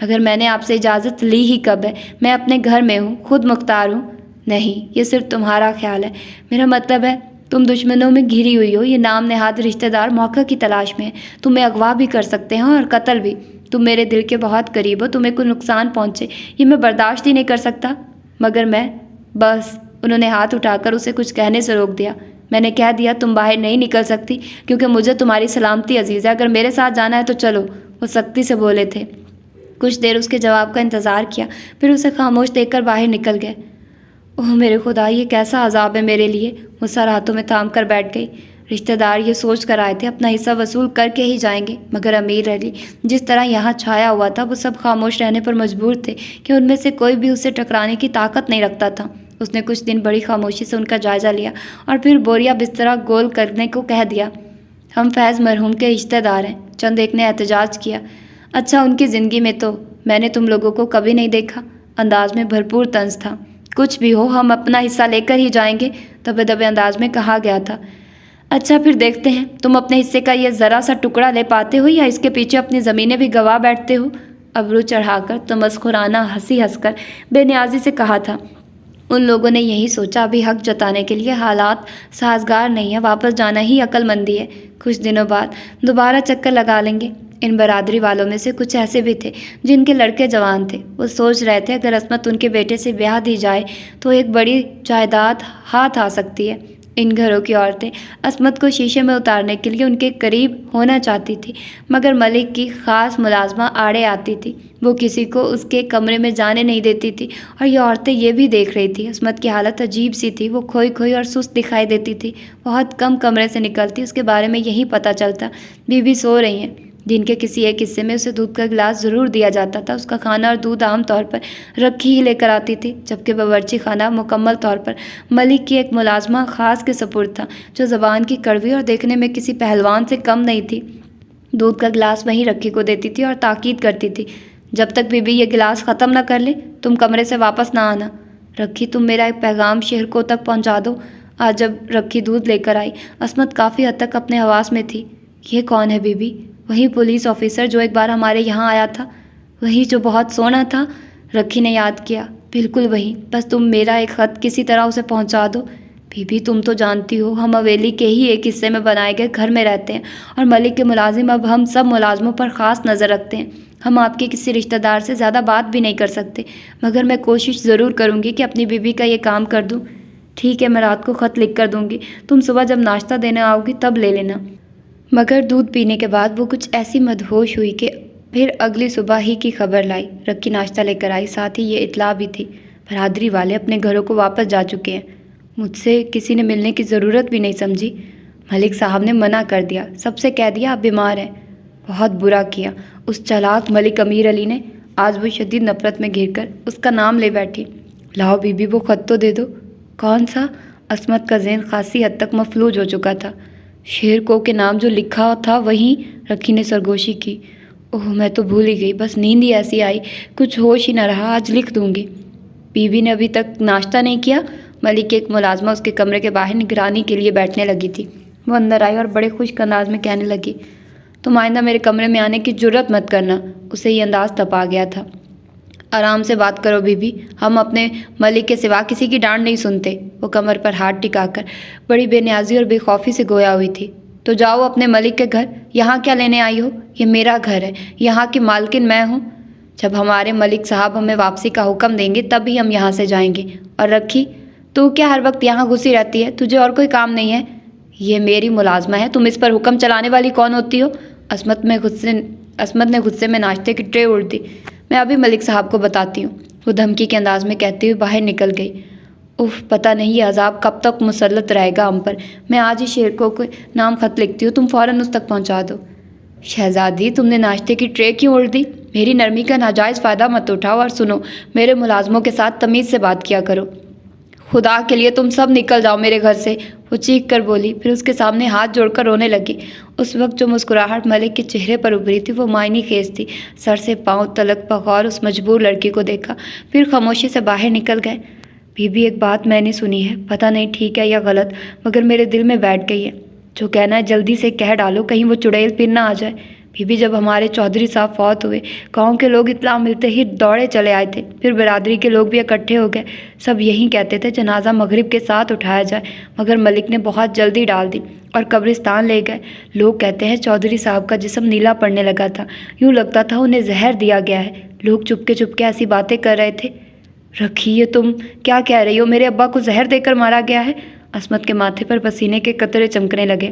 مگر میں نے آپ سے اجازت لی ہی کب ہے؟ میں اپنے گھر میں ہوں، خود مختار ہوں۔ نہیں، یہ صرف تمہارا خیال ہے، میرا مطلب ہے تم دشمنوں میں گھری ہوئی ہو۔ یہ نام نہاد رشتہ دار موقع کی تلاش میں ہیں، تمہیں اغوا بھی کر سکتے ہیں اور قتل بھی۔ تم میرے دل کے بہت قریب ہو، تمہیں کوئی نقصان پہنچے یہ میں برداشت ہی نہیں کر سکتا۔ مگر میں بس، انہوں نے ہاتھ اٹھا کر اسے کچھ کہنے سے روک دیا۔ میں نے کہہ دیا تم باہر نہیں نکل سکتی کیونکہ مجھے تمہاری سلامتی عزیز ہے۔ اگر میرے ساتھ جانا ہے تو چلو، وہ سختی سے بولے تھے۔ کچھ دیر اس کے جواب کا انتظار کیا، پھر اسے خاموش دیکھ کر باہر نکل گئے۔ اوہ میرے خدا، یہ کیسا عذاب ہے میرے لیے۔ وہ سر ہاتھوں میں تھام کر بیٹھ گئی۔ رشتہ دار یہ سوچ کر آئے تھے اپنا حصہ وصول کر کے ہی جائیں گے، مگر امیر علی جس طرح یہاں چھایا ہوا تھا وہ سب خاموش رہنے پر مجبور تھے کہ ان میں سے کوئی بھی اسے ٹکرانے کی طاقت نہیں رکھتا تھا۔ اس نے کچھ دن بڑی خاموشی سے ان کا جائزہ لیا اور پھر بوریا بسترا گول کرنے کو کہہ دیا۔ ہم فیض مرحوم کے رشتہ دار ہیں، چند ایک نے احتجاج کیا۔ اچھا، ان کی زندگی میں تو میں نے تم لوگوں کو کبھی نہیں دیکھا۔ انداز میں بھرپور طنز تھا۔ کچھ بھی ہو، ہم اپنا حصہ لے کر ہی جائیں گے، دبے دبے انداز میں کہا گیا تھا۔ اچھا پھر دیکھتے ہیں تم اپنے حصے کا یہ ذرا سا ٹکڑا لے پاتے ہو یا اس کے پیچھے اپنی زمینیں بھی گوا بیٹھتے ہو۔ ابرو چڑھا کر تمسخرانہ ہنسی ہنس کر بے نیازی سے کہا تھا۔ ان لوگوں نے یہی سوچا ابھی حق جتانے کے لیے حالات سازگار نہیں ہے، واپس جانا ہی عقل مندی ہے۔ کچھ دنوں بعد دوبارہ چکر لگا لیں گے۔ ان برادری والوں میں سے کچھ ایسے بھی تھے جن کے لڑکے جوان تھے۔ وہ سوچ رہے تھے اگر عصمت ان کے بیٹے سے بیاہ دی جائے تو ایک بڑی جائیداد ہاتھ آ سکتی ہے۔ ان گھروں کی عورتیں عصمت کو شیشے میں اتارنے کے لیے ان کے قریب ہونا چاہتی تھی، مگر ملک کی خاص ملازمہ آڑے آتی تھی۔ وہ کسی کو اس کے کمرے میں جانے نہیں دیتی تھی اور یہ عورتیں یہ بھی دیکھ رہی تھی عصمت کی حالت عجیب سی تھی۔ وہ کھوئی کھوئی اور سست دکھائی دیتی تھی، بہت کم کمرے سے نکلتی، اس کے بارے میں یہی پتہ چلتا بیوی سو رہی ہیں۔ دن کے کسی ایک حصے میں اسے دودھ کا گلاس ضرور دیا جاتا تھا۔ اس کا کھانا اور دودھ عام طور پر رکھی ہی لے کر آتی تھی، جبکہ باورچی خانہ مکمل طور پر ملک کی ایک ملازمہ خاص کے سپرد تھا، جو زبان کی کڑوی اور دیکھنے میں کسی پہلوان سے کم نہیں تھی۔ دودھ کا گلاس وہیں رکھی کو دیتی تھی اور تاکید کرتی تھی، جب تک بی بی یہ گلاس ختم نہ کر لے تم کمرے سے واپس نہ آنا۔ رکھی، تم میرا ایک پیغام شیرکو تک پہنچا دو۔ آج جب رکھی دودھ لے کر آئی، عصمت کافی حد تک اپنے حواس میں تھی۔ یہ کون ہے بی بی؟ وہی پولیس آفیسر جو ایک بار ہمارے یہاں آیا تھا، وہی جو بہت سونا تھا؟ رکھی نے یاد کیا، بالکل وہی، بس تم میرا ایک خط کسی طرح اسے پہنچا دو۔ بی بی تم تو جانتی ہو ہم حویلی کے ہی ایک حصے میں بنائے گئے گھر میں رہتے ہیں اور ملک کے ملازم اب ہم سب ملازموں پر خاص نظر رکھتے ہیں۔ ہم آپ کے کسی رشتہ دار سے زیادہ بات بھی نہیں کر سکتے، مگر میں کوشش ضرور کروں گی کہ اپنی بی بی کا یہ کام کر دوں۔ ٹھیک ہے، میں رات کو خط لکھ کر دوں گی، تم صبح جب ناشتہ دینے آؤ گی تب لے لینا۔ مگر دودھ پینے کے بعد وہ کچھ ایسی مدہوش ہوئی کہ پھر اگلی صبح ہی کی خبر لائی۔ رکھی ناشتہ لے کر آئی، ساتھ ہی یہ اطلاع بھی تھی، برادری والے اپنے گھروں کو واپس جا چکے ہیں۔ مجھ سے کسی نے ملنے کی ضرورت بھی نہیں سمجھی۔ ملک صاحب نے منع کر دیا، سب سے کہہ دیا آپ بیمار ہیں۔ بہت برا کیا اس چالاک ملک امیر علی نے۔ آج وہ شدید نفرت میں گھر کر اس کا نام لے بیٹھی۔ لاؤ بی بی وہ خط تو دے دو۔ کون سا؟ عصمت کا ذہن خاصی حد تک مفلوج ہو چکا تھا۔ شیرکو کے نام جو لکھا تھا وہی؟ رکھی نے سرگوشی کی۔ اوہ میں تو بھول ہی گئی، بس نیند ہی ایسی آئی، کچھ ہوش ہی نہ رہا، آج لکھ دوں گی۔ بی بی نے ابھی تک ناشتہ نہیں کیا؟ ملک کی ایک ملازمہ اس کے کمرے کے باہر نگرانی کے لیے بیٹھنے لگی تھی۔ وہ اندر آئی اور بڑے خشک انداز میں کہنے لگی، تم آئندہ میرے کمرے میں آنے کی جرت مت کرنا۔ اسے یہ انداز تپا گیا تھا۔ آرام سے بات کرو بیبی، ہم اپنے ملک کے سوا کسی کی ڈانٹ نہیں سنتے۔ وہ کمر پر ہاتھ ٹکا کر بڑی بے نیازی اور بے خوفی سے گویا ہوئی تھی۔ تو جاؤ اپنے ملک کے گھر، یہاں کیا لینے آئی ہو؟ یہ میرا گھر ہے، یہاں کی مالکن میں ہوں۔ جب ہمارے ملک صاحب ہمیں واپسی کا حکم دیں گے تب ہی ہم یہاں سے جائیں گے۔ اور رکھی، تو کیا ہر وقت یہاں گھسی رہتی ہے؟ تجھے اور کوئی کام نہیں ہے؟ یہ میری ملازمہ ہے، تم اس پر حکم چلانے والی کون ہوتی ہو؟ عصمت نے غصے میں ناشتے کی ٹرے اڑ دی۔ میں ابھی ملک صاحب کو بتاتی ہوں، وہ دھمکی کے انداز میں کہتے ہوئے باہر نکل گئی۔ اف، پتہ نہیں یہ عذاب کب تک مسلط رہے گا ہم پر۔ میں آج ہی شیرکو کو نام خط لکھتی ہوں، تم فوراً اس تک پہنچا دو۔ شہزادی، تم نے ناشتے کی ٹرے کیوں اڑ دی؟ میری نرمی کا ناجائز فائدہ مت اٹھاؤ اور سنو، میرے ملازموں کے ساتھ تمیز سے بات کیا کرو۔ خدا کے لیے تم سب نکل جاؤ میرے گھر سے، وہ چیخ کر بولی، پھر اس کے سامنے ہاتھ جوڑ کر رونے لگی۔ اس وقت جو مسکراہٹ ملک کے چہرے پر ابھری تھی وہ معنی خیز تھی۔ سر سے پاؤں تلک بغور اس مجبور لڑکی کو دیکھا، پھر خاموشی سے باہر نکل گئے۔ بی ایک بات میں نے سنی ہے، پتہ نہیں ٹھیک ہے یا غلط، مگر میرے دل میں بیٹھ گئی ہے۔ جو کہنا ہے جلدی سے کہہ ڈالو، کہیں وہ چڑیل پھر نہ آ جائے۔ جب ہمارے چودھری صاحب فوت ہوئے، گاؤں کے لوگ اطلاع ملتے ہی دوڑے چلے آئے تھے، پھر برادری کے لوگ بھی اکٹھے ہو گئے۔ سب یہی کہتے تھے جنازہ مغرب کے ساتھ اٹھایا جائے، مگر ملک نے بہت جلدی ڈال دی اور قبرستان لے گئے۔ لوگ کہتے ہیں چودھری صاحب کا جسم نیلا پڑنے لگا تھا، یوں لگتا تھا انہیں زہر دیا گیا ہے۔ لوگ چپکے چپکے ایسی باتیں کر رہے تھے۔ رکھی، یہ تم کیا کہہ رہی ہو؟ میرے ابا کو زہر دے کر مارا گیا ہے؟ عصمت کے ماتھے پر پسینے کے قطرے چمکنے لگے۔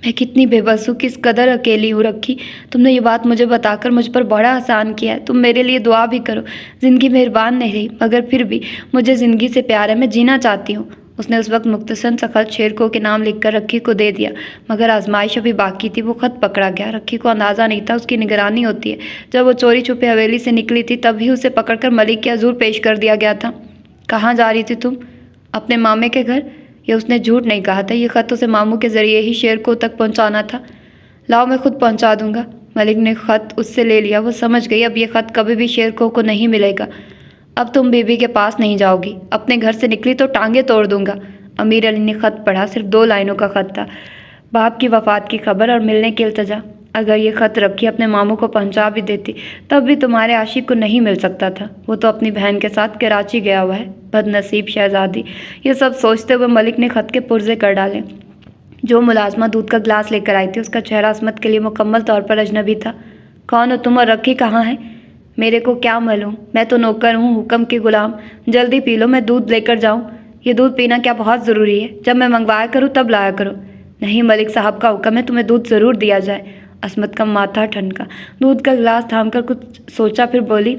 میں کتنی بے بس ہوں، کس قدر اکیلی ہوں رکھی۔ تم نے یہ بات مجھے بتا کر مجھ پر بڑا احسان کیا ہے۔ تم میرے لیے دعا بھی کرو۔ زندگی مہربان نہیں رہی، مگر پھر بھی مجھے زندگی سے پیار ہے، میں جینا چاہتی ہوں۔ اس نے اس وقت مختصر سا خط شیرکو کے نام لکھ کر رکھی کو دے دیا، مگر آزمائش ابھی باقی تھی۔ وہ خط پکڑا گیا۔ رکھی کو اندازہ نہیں تھا اس کی نگرانی ہوتی ہے۔ جب وہ چوری چھپے حویلی سے نکلی تھی تب ہی اسے پکڑ کر ملک کے حضور پیش کر دیا گیا تھا۔ کہاں جا رہی تھی تم؟ اپنے مامے کے گھر۔ یہ اس نے جھوٹ نہیں کہا تھا، یہ خط اسے ماموں کے ذریعے ہی شیرکو تک پہنچانا تھا۔ لاؤ، میں خود پہنچا دوں گا۔ ملک نے خط اس سے لے لیا۔ وہ سمجھ گئی اب یہ خط کبھی بھی شیرکو کو نہیں ملے گا۔ اب تم بیوی کے پاس نہیں جاؤ گی، اپنے گھر سے نکلی تو ٹانگیں توڑ دوں گا۔ امیر علی نے خط پڑھا، صرف 2 لائنوں کا خط تھا، باپ کی وفات کی خبر اور ملنے کی التجا۔ اگر یہ خط رکھی اپنے ماموں کو پہنچا بھی دیتی تب بھی تمہارے عاشق کو نہیں مل سکتا تھا، وہ تو اپنی بہن کے ساتھ کراچی گیا ہوا ہے۔ بد نصیب شہزادی۔ یہ سب سوچتے ہوئے ملک نے خط کے پرزے کر ڈالے۔ جو ملازمہ دودھ کا گلاس لے کر آئی تھی اس کا چہرہ عصمت کے لیے مکمل طور پر اجنبی تھا۔ کون ہو تم اور رکھی کہاں ہے؟ میرے کو کیا معلوم، میں تو نوکر ہوں، حکم کی غلام۔ جلدی پی لو، میں دودھ لے کر جاؤں؟ یہ دودھ پینا کیا بہت ضروری ہے؟ جب میں منگوایا کروں تب لایا کرو۔ نہیں، ملک صاحب کا حکم ہے، تمہیں دودھ ضرور دیا جائے۔ عصمت کا ماتھا ٹھنکا، دودھ کا گلاس تھام کر کچھ سوچا، پھر بولی،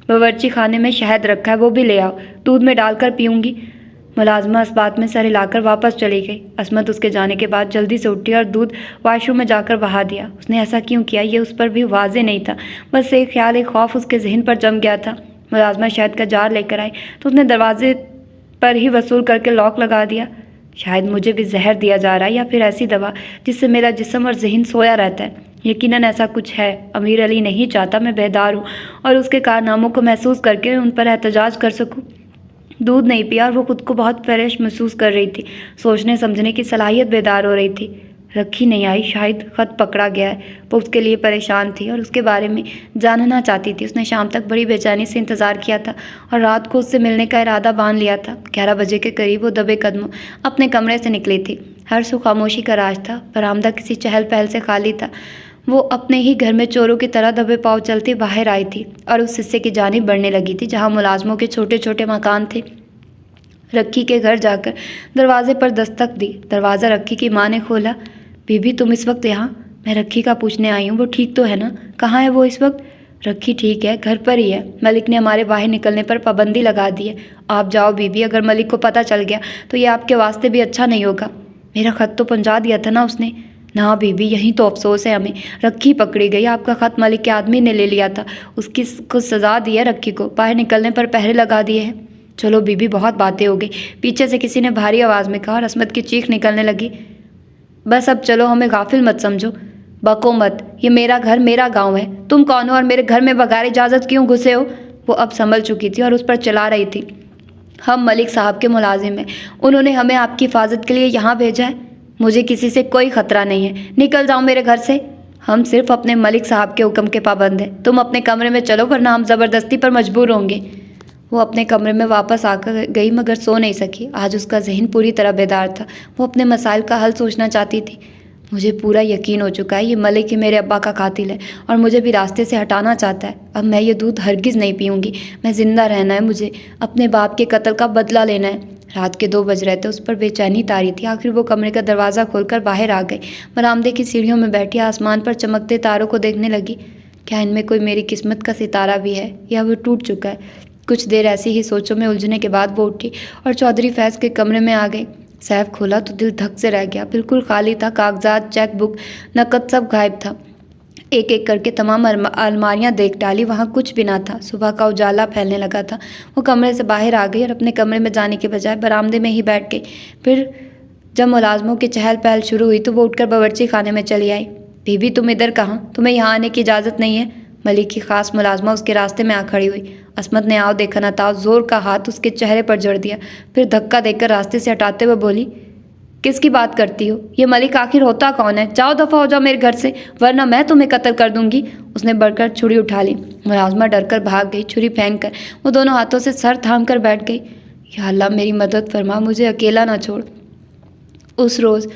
باورچی خانے میں شہد رکھا ہے، وہ بھی لے آؤ، دودھ میں ڈال کر پیوں گی۔ ملازمہ اس بات میں سر ہلا کر واپس چلی گئی۔ عصمت اس کے جانے کے بعد جلدی سے اٹھی اور دودھ واش روم میں جا کر بہا دیا۔ اس نے ایسا کیوں کیا یہ اس پر بھی واضح نہیں تھا، بس ایک خیال، ایک خوف اس کے ذہن پر جم گیا تھا۔ ملازمہ شہد کا جار لے کر آئی تو اس نے دروازے پر ہی وصول کر کے لاک لگا دیا۔ شاید مجھے بھی زہر دیا جا رہا ہے یا پھر ایسی دوا جس سے میرا جسم اور ذہن سویا رہتا ہے۔ یقیناً ایسا کچھ ہے۔ امیر علی نہیں چاہتا میں بیدار ہوں اور اس کے کارناموں کو محسوس کر کے ان پر احتجاج کر سکوں۔ دودھ نہیں پیا اور وہ خود کو بہت فریش محسوس کر رہی تھی، سوچنے سمجھنے کی صلاحیت بیدار ہو رہی تھی۔ رکھی نہیں آئی، شاید خط پکڑا گیا ہے۔ وہ اس کے لیے پریشان تھی اور اس کے بارے میں جاننا چاہتی تھی۔ اس نے شام تک بڑی بے چینی سے انتظار کیا تھا اور رات کو اس سے ملنے کا ارادہ باندھ لیا تھا۔ 11 بجے کے قریب وہ دبے قدموں اپنے کمرے سے نکلی تھی۔ ہر سو خاموشی کا راج تھا، برآمدہ کسی چہل پہل سے خالی تھا۔ وہ اپنے ہی گھر میں چوروں کی طرح دبے پاؤں چلتی باہر آئی تھی اور اس حصے کی جانب بڑھنے لگی تھی جہاں ملازموں کے چھوٹے چھوٹے مکان تھے۔ رکھی کے گھر جا کر دروازے پر دستک دی۔ دروازہ رکھی کی ماں نے کھولا۔ بی تم اس وقت یہاں؟ میں رکھی کا پوچھنے آئی ہوں، وہ ٹھیک تو ہے نا؟ کہاں ہے وہ اس وقت؟ رکھی ٹھیک ہے، گھر پر ہی ہے۔ ملک نے ہمارے باہر نکلنے پر پابندی لگا دی ہے۔ آپ جاؤ بی، اگر ملک کو پتہ چل گیا تو یہ آپ کے واسطے بھی اچھا نہیں ہوگا۔ میرا خط تو پہنچا دیا تھا نا اس نے؟ نہ بی یہی تو افسوس ہے ہمیں، رکھی پکڑی گئی۔ آپ کا خط ملک کے آدمی نے لے لیا تھا، اس کی کچھ سزا دی ہے رکھی کو، باہر نکلنے پر پہرے لگا دیے ہیں۔ چلو بی بہت باتیں ہو گئی، پیچھے سے کسی نے بھاری آواز میں کہا اور عصمت کی چیخ نکلنے لگی۔ بس اب چلو، ہمیں غافل مت سمجھو، بکو مت، یہ میرا گھر، میرا گاؤں ہے۔ تم کون ہو اور میرے گھر میں بغیر اجازت کیوں گھسے ہو؟ وہ اب سنبھل چکی تھی اور اس پر چلا رہی تھی۔ ہم ملک صاحب کے ملازم ہیں، انہوں نے ہمیں آپ کی حفاظت کے لیے یہاں بھیجا ہے۔ مجھے کسی سے کوئی خطرہ نہیں ہے، نکل جاؤ میرے گھر سے۔ ہم صرف اپنے ملک صاحب کے حکم کے پابند ہیں. تم اپنے کمرے میں چلو ورنہ ہم زبردستی پر مجبور ہوں گے. وہ اپنے کمرے میں واپس آ کر گئی مگر سو نہیں سکی. آج اس کا ذہن پوری طرح بیدار تھا. وہ اپنے مسائل کا حل سوچنا چاہتی تھی. مجھے پورا یقین ہو چکا ہے یہ ملک ہی میرے ابا کا قاتل ہے اور مجھے بھی راستے سے ہٹانا چاہتا ہے. اب میں یہ دودھ ہرگز نہیں پیوں گی. میں زندہ رہنا ہے. مجھے اپنے باپ کے قتل کا بدلہ لینا ہے. رات کے 2 بج رہے تھے. اس پر بے چینی طاری تھی. آخر وہ کمرے کا دروازہ کھول کر باہر آ گئی. برآمدے کی سیڑھیوں میں بیٹھی آسمان پر چمکتے تاروں کو دیکھنے لگی. کیا ان میں کوئی میری قسمت کا ستارہ بھی ہے یا وہ ٹوٹ چکا ہے؟ کچھ دیر ایسی ہی سوچوں میں الجھنے کے بعد وہ اٹھی اور چودھری فیض کے کمرے میں آ گئی. سیف کھولا تو دل دھک سے رہ گیا. بالکل خالی تھا. کاغذات، چیک بک، نقد سب غائب تھا. ایک ایک کر کے تمام الماریاں دیکھ ڈالی. وہاں کچھ بھی نہ تھا. صبح کا اجالا پھیلنے لگا تھا. وہ کمرے سے باہر آ گئی اور اپنے کمرے میں جانے کے بجائے برآمدے میں ہی بیٹھ گئی. پھر جب ملازموں کی چہل پہل شروع ہوئی تو وہ اٹھ کر باورچی خانے میں چلی آئی. بیوی تم ادھر کہاں؟ تمہیں یہاں آنے کی اجازت نہیں ہے. ملک کی خاص ملازمہ اس کے راستے میں آ کھڑی ہوئی. عصمت نے آؤ دیکھا نہ تھا زور کا ہاتھ اس کے چہرے پر جڑ دیا. پھر دھکا دے کر راستے سے ہٹاتے ہوئے بولی، کس کی بات کرتی ہو؟ یہ ملک آخر ہوتا کون ہے؟ جاؤ دفعہ ہو جاؤ میرے گھر سے ورنہ میں تمہیں قتل کر دوں گی. اس نے بڑھ کر چھری اٹھا لی. ملازمہ ڈر کر بھاگ گئی. چھری پھینک کر وہ دونوں ہاتھوں سے سر تھام کر بیٹھ گئی. یا اللہ میری مدد فرما، مجھے اکیلا نہ چھوڑ. اس روز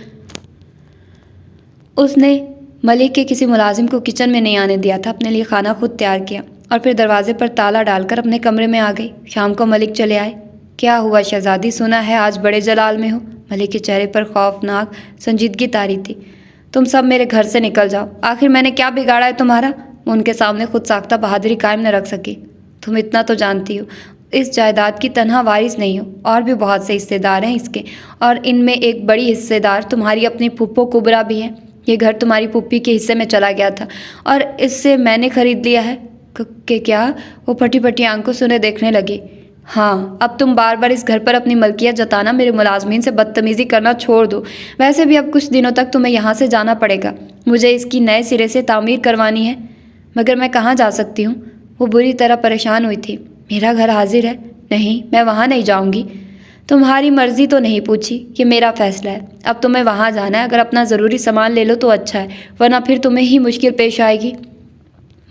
اس نے ملک کے کسی ملازم کو کچن میں نہیں آنے دیا تھا. اپنے لیے کھانا خود تیار کیا اور پھر دروازے پر تالا ڈال کر اپنے کمرے میں آ گئی. شام کو ملک چلے آئے. کیا ہوا شہزادی؟ سنا ہے آج بڑے جلال میں ہو. ملک کے چہرے پر خوفناک سنجیدگی طاری تھی. تم سب میرے گھر سے نکل جاؤ. آخر میں نے کیا بگاڑا ہے تمہارا؟ وہ ان کے سامنے خود ساختہ بہادری قائم نہ رکھ سکی. تم اتنا تو جانتی ہو اس جائیداد کی تنہا وارث نہیں ہو. اور بھی بہت سے حصے دار ہیں اس کے اور ان میں ایک بڑی حصے دار تمہاری اپنی پھپھو کبرا بھی ہے. یہ گھر تمہاری پھپھی کے حصے میں چلا گیا تھا اور اس سے میں نے خرید لیا ہے. کہ کیا؟ وہ پھٹی پھٹی آنکھوں سے انہیں دیکھنے لگی. ہاں، اب تم بار بار اس گھر پر اپنی ملکیت جتانا، میرے ملازمین سے بدتمیزی کرنا چھوڑ دو. ویسے بھی اب کچھ دنوں تک تمہیں یہاں سے جانا پڑے گا. مجھے اس کی نئے سرے سے تعمیر کروانی ہے. مگر میں کہاں جا سکتی ہوں؟ وہ بری طرح پریشان ہوئی تھی. میرا گھر حاضر ہے. نہیں، میں وہاں نہیں جاؤں گی. تمہاری مرضی تو نہیں پوچھی، یہ میرا فیصلہ ہے. اب تمہیں وہاں جانا ہے. اگر اپنا ضروری سامان لے لو تو اچھا ہے ورنہ پھر تمہیں ہی مشکل پیش آئے گی.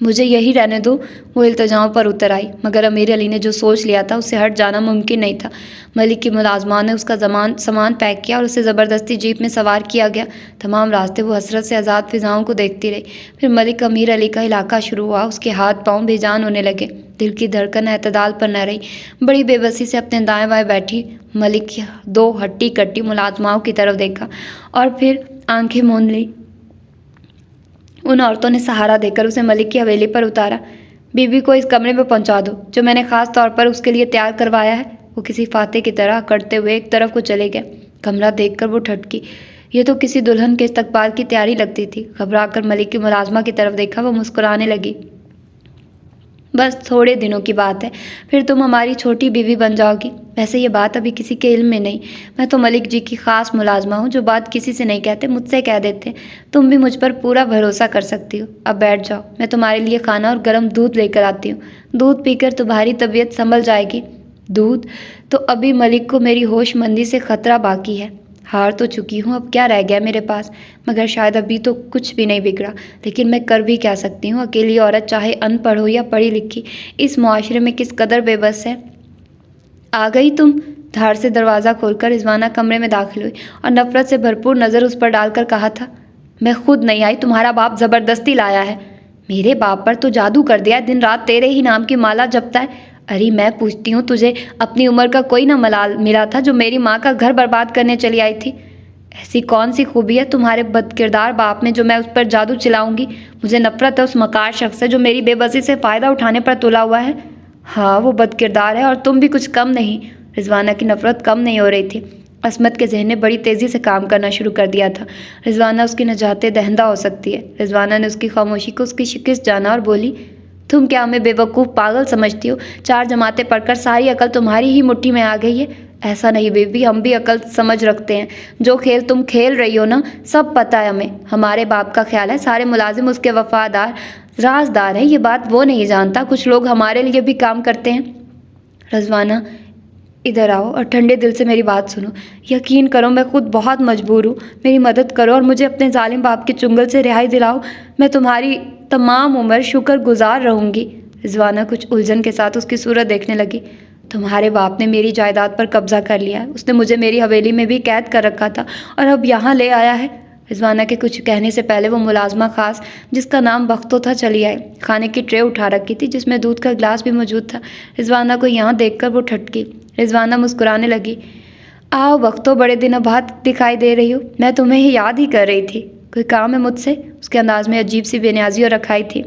مجھے یہی رہنے دو. وہ التجاؤں پر اتر آئی مگر امیر علی نے جو سوچ لیا تھا اس سے ہٹ جانا ممکن نہیں تھا. ملک کی ملازمان نے اس کا سامان پیک کیا اور اسے زبردستی جیپ میں سوار کیا گیا. تمام راستے وہ حسرت سے آزاد فضاؤں کو دیکھتی رہی. پھر ملک امیر علی کا علاقہ شروع ہوا. اس کے ہاتھ پاؤں بے جان ہونے لگے. دل کی دھڑکن اعتدال پر نہ رہی. بڑی بے بسی سے اپنے دائیں بائیں بیٹھی ملک 2 ہٹی کٹی ملازماؤں کی طرف دیکھا اور پھر آنکھیں موند لی. ان عورتوں نے سہارا دے کر اسے ملک کی حویلی پر اتارا. بیوی کو اس کمرے میں پہنچا دو جو میں نے خاص طور پر اس کے لیے تیار کروایا ہے. وہ کسی فاتح کی طرح کرتے ہوئے ایک طرف کو چلے گئے. کمرہ دیکھ کر وہ ٹھٹکی. یہ تو کسی دلہن کے استقبال کی تیاری لگتی تھی. گھبرا کر ملک کی ملازمہ کی طرف دیکھا. وہ مسکرانے لگی. بس تھوڑے دنوں کی بات ہے، پھر تم ہماری چھوٹی بیوی بن جاؤ گی. ویسے یہ بات ابھی کسی کے علم میں نہیں. میں تو ملک جی کی خاص ملازمہ ہوں. جو بات کسی سے نہیں کہتے مجھ سے کہہ دیتے. تم بھی مجھ پر پورا بھروسہ کر سکتی ہو. اب بیٹھ جاؤ. میں تمہارے لیے کھانا اور گرم دودھ لے کر آتی ہوں. دودھ پی کر تمہاری طبیعت سنبھل جائے گی. دودھ؟ تو ابھی ملک کو میری ہوش مندی سے خطرہ باقی ہے. ہار تو چکی ہوں. اب کیا رہ گیا میرے پاس؟ مگر شاید ابھی تو کچھ بھی نہیں بگڑا. لیکن میں کر بھی کیا سکتی ہوں؟ اکیلی عورت چاہے ان پڑھ ہو یا پڑھی لکھی اس معاشرے میں کس قدر بے بس ہے. آ گئی تم؟ دھار سے دروازہ کھول کر رضوانہ کمرے میں داخل ہوئی اور نفرت سے بھرپور نظر اس پر ڈال کر کہا تھا، میں خود نہیں آئی. تمہارا باپ زبردستی لایا ہے. میرے باپ پر تو جادو کر دیا. دن رات تیرے ہی نام کی مالا جپتا ہے. ارے میں پوچھتی ہوں، تجھے اپنی عمر کا کوئی نہ ملال ملا تھا جو میری ماں کا گھر برباد کرنے چلی آئی تھی؟ ایسی کون سی خوبی ہے تمہارے بد کردار باپ میں جو میں اس پر جادو چلاؤں گی؟ مجھے نفرت ہے اس مکار شخص سے جو میری بے بسی سے فائدہ اٹھانے پر تلا ہوا ہے. ہاں وہ بد کردار ہے اور تم بھی کچھ کم نہیں. رضوانہ کی نفرت کم نہیں ہو رہی تھی. عصمت کے ذہن نے بڑی تیزی سے کام کرنا شروع کر دیا تھا. رضوانہ اس کی نجات دہندہ ہو سکتی ہے. رضوانہ نے اس کی خاموشی کو اس کی شکست جانا اور بولی، تم کیا ہمیں بے وقوف پاگل سمجھتی ہو؟ 4 جماعتیں پڑھ کر ساری عقل تمہاری ہی مٹھی میں آ گئی ہے. ایسا نہیں بیوی، ہم بھی عقل سمجھ رکھتے ہیں. جو کھیل تم کھیل رہی ہو نا، سب پتہ ہے ہمیں. ہمارے باپ کا خیال ہے سارے ملازم اس کے وفادار رازدار ہیں. یہ بات وہ نہیں جانتا کچھ لوگ ہمارے لیے بھی کام کرتے ہیں. رضوانہ ادھر آؤ اور ٹھنڈے دل سے میری بات سنو. یقین کرو میں خود بہت مجبور ہوں. میری مدد کرو اور مجھے اپنے ظالم باپ کے چنگل سے رہائی دلاؤ. میں تمہاری تمام عمر شکر گزار رہوں گی. رضوانہ کچھ الجھن کے ساتھ اس کی صورت دیکھنے لگی. تمہارے باپ نے میری جائیداد پر قبضہ کر لیا ہے. اس نے مجھے میری حویلی میں بھی قید کر رکھا تھا اور اب یہاں لے آیا ہے. رضوانہ کے کچھ کہنے سے پہلے وہ ملازمہ خاص جس کا نام بختو تھا چلی آئی. کھانے کی ٹرے اٹھا رکھی تھی جس میں دودھ کا گلاس بھی موجود تھا. رضوانہ کو یہاں دیکھ کر وہ ٹھٹکی. رضوانہ مسکرانے لگی. آؤ بختو، بڑے دنوں بعد دکھائی دے رہی ہو. میں تمہیں ہی یاد ہی کر رہی تھی. کوئی کام ہے مجھ سے؟ اس کے انداز میں عجیب سی بے نیازی اور رکھائی تھی.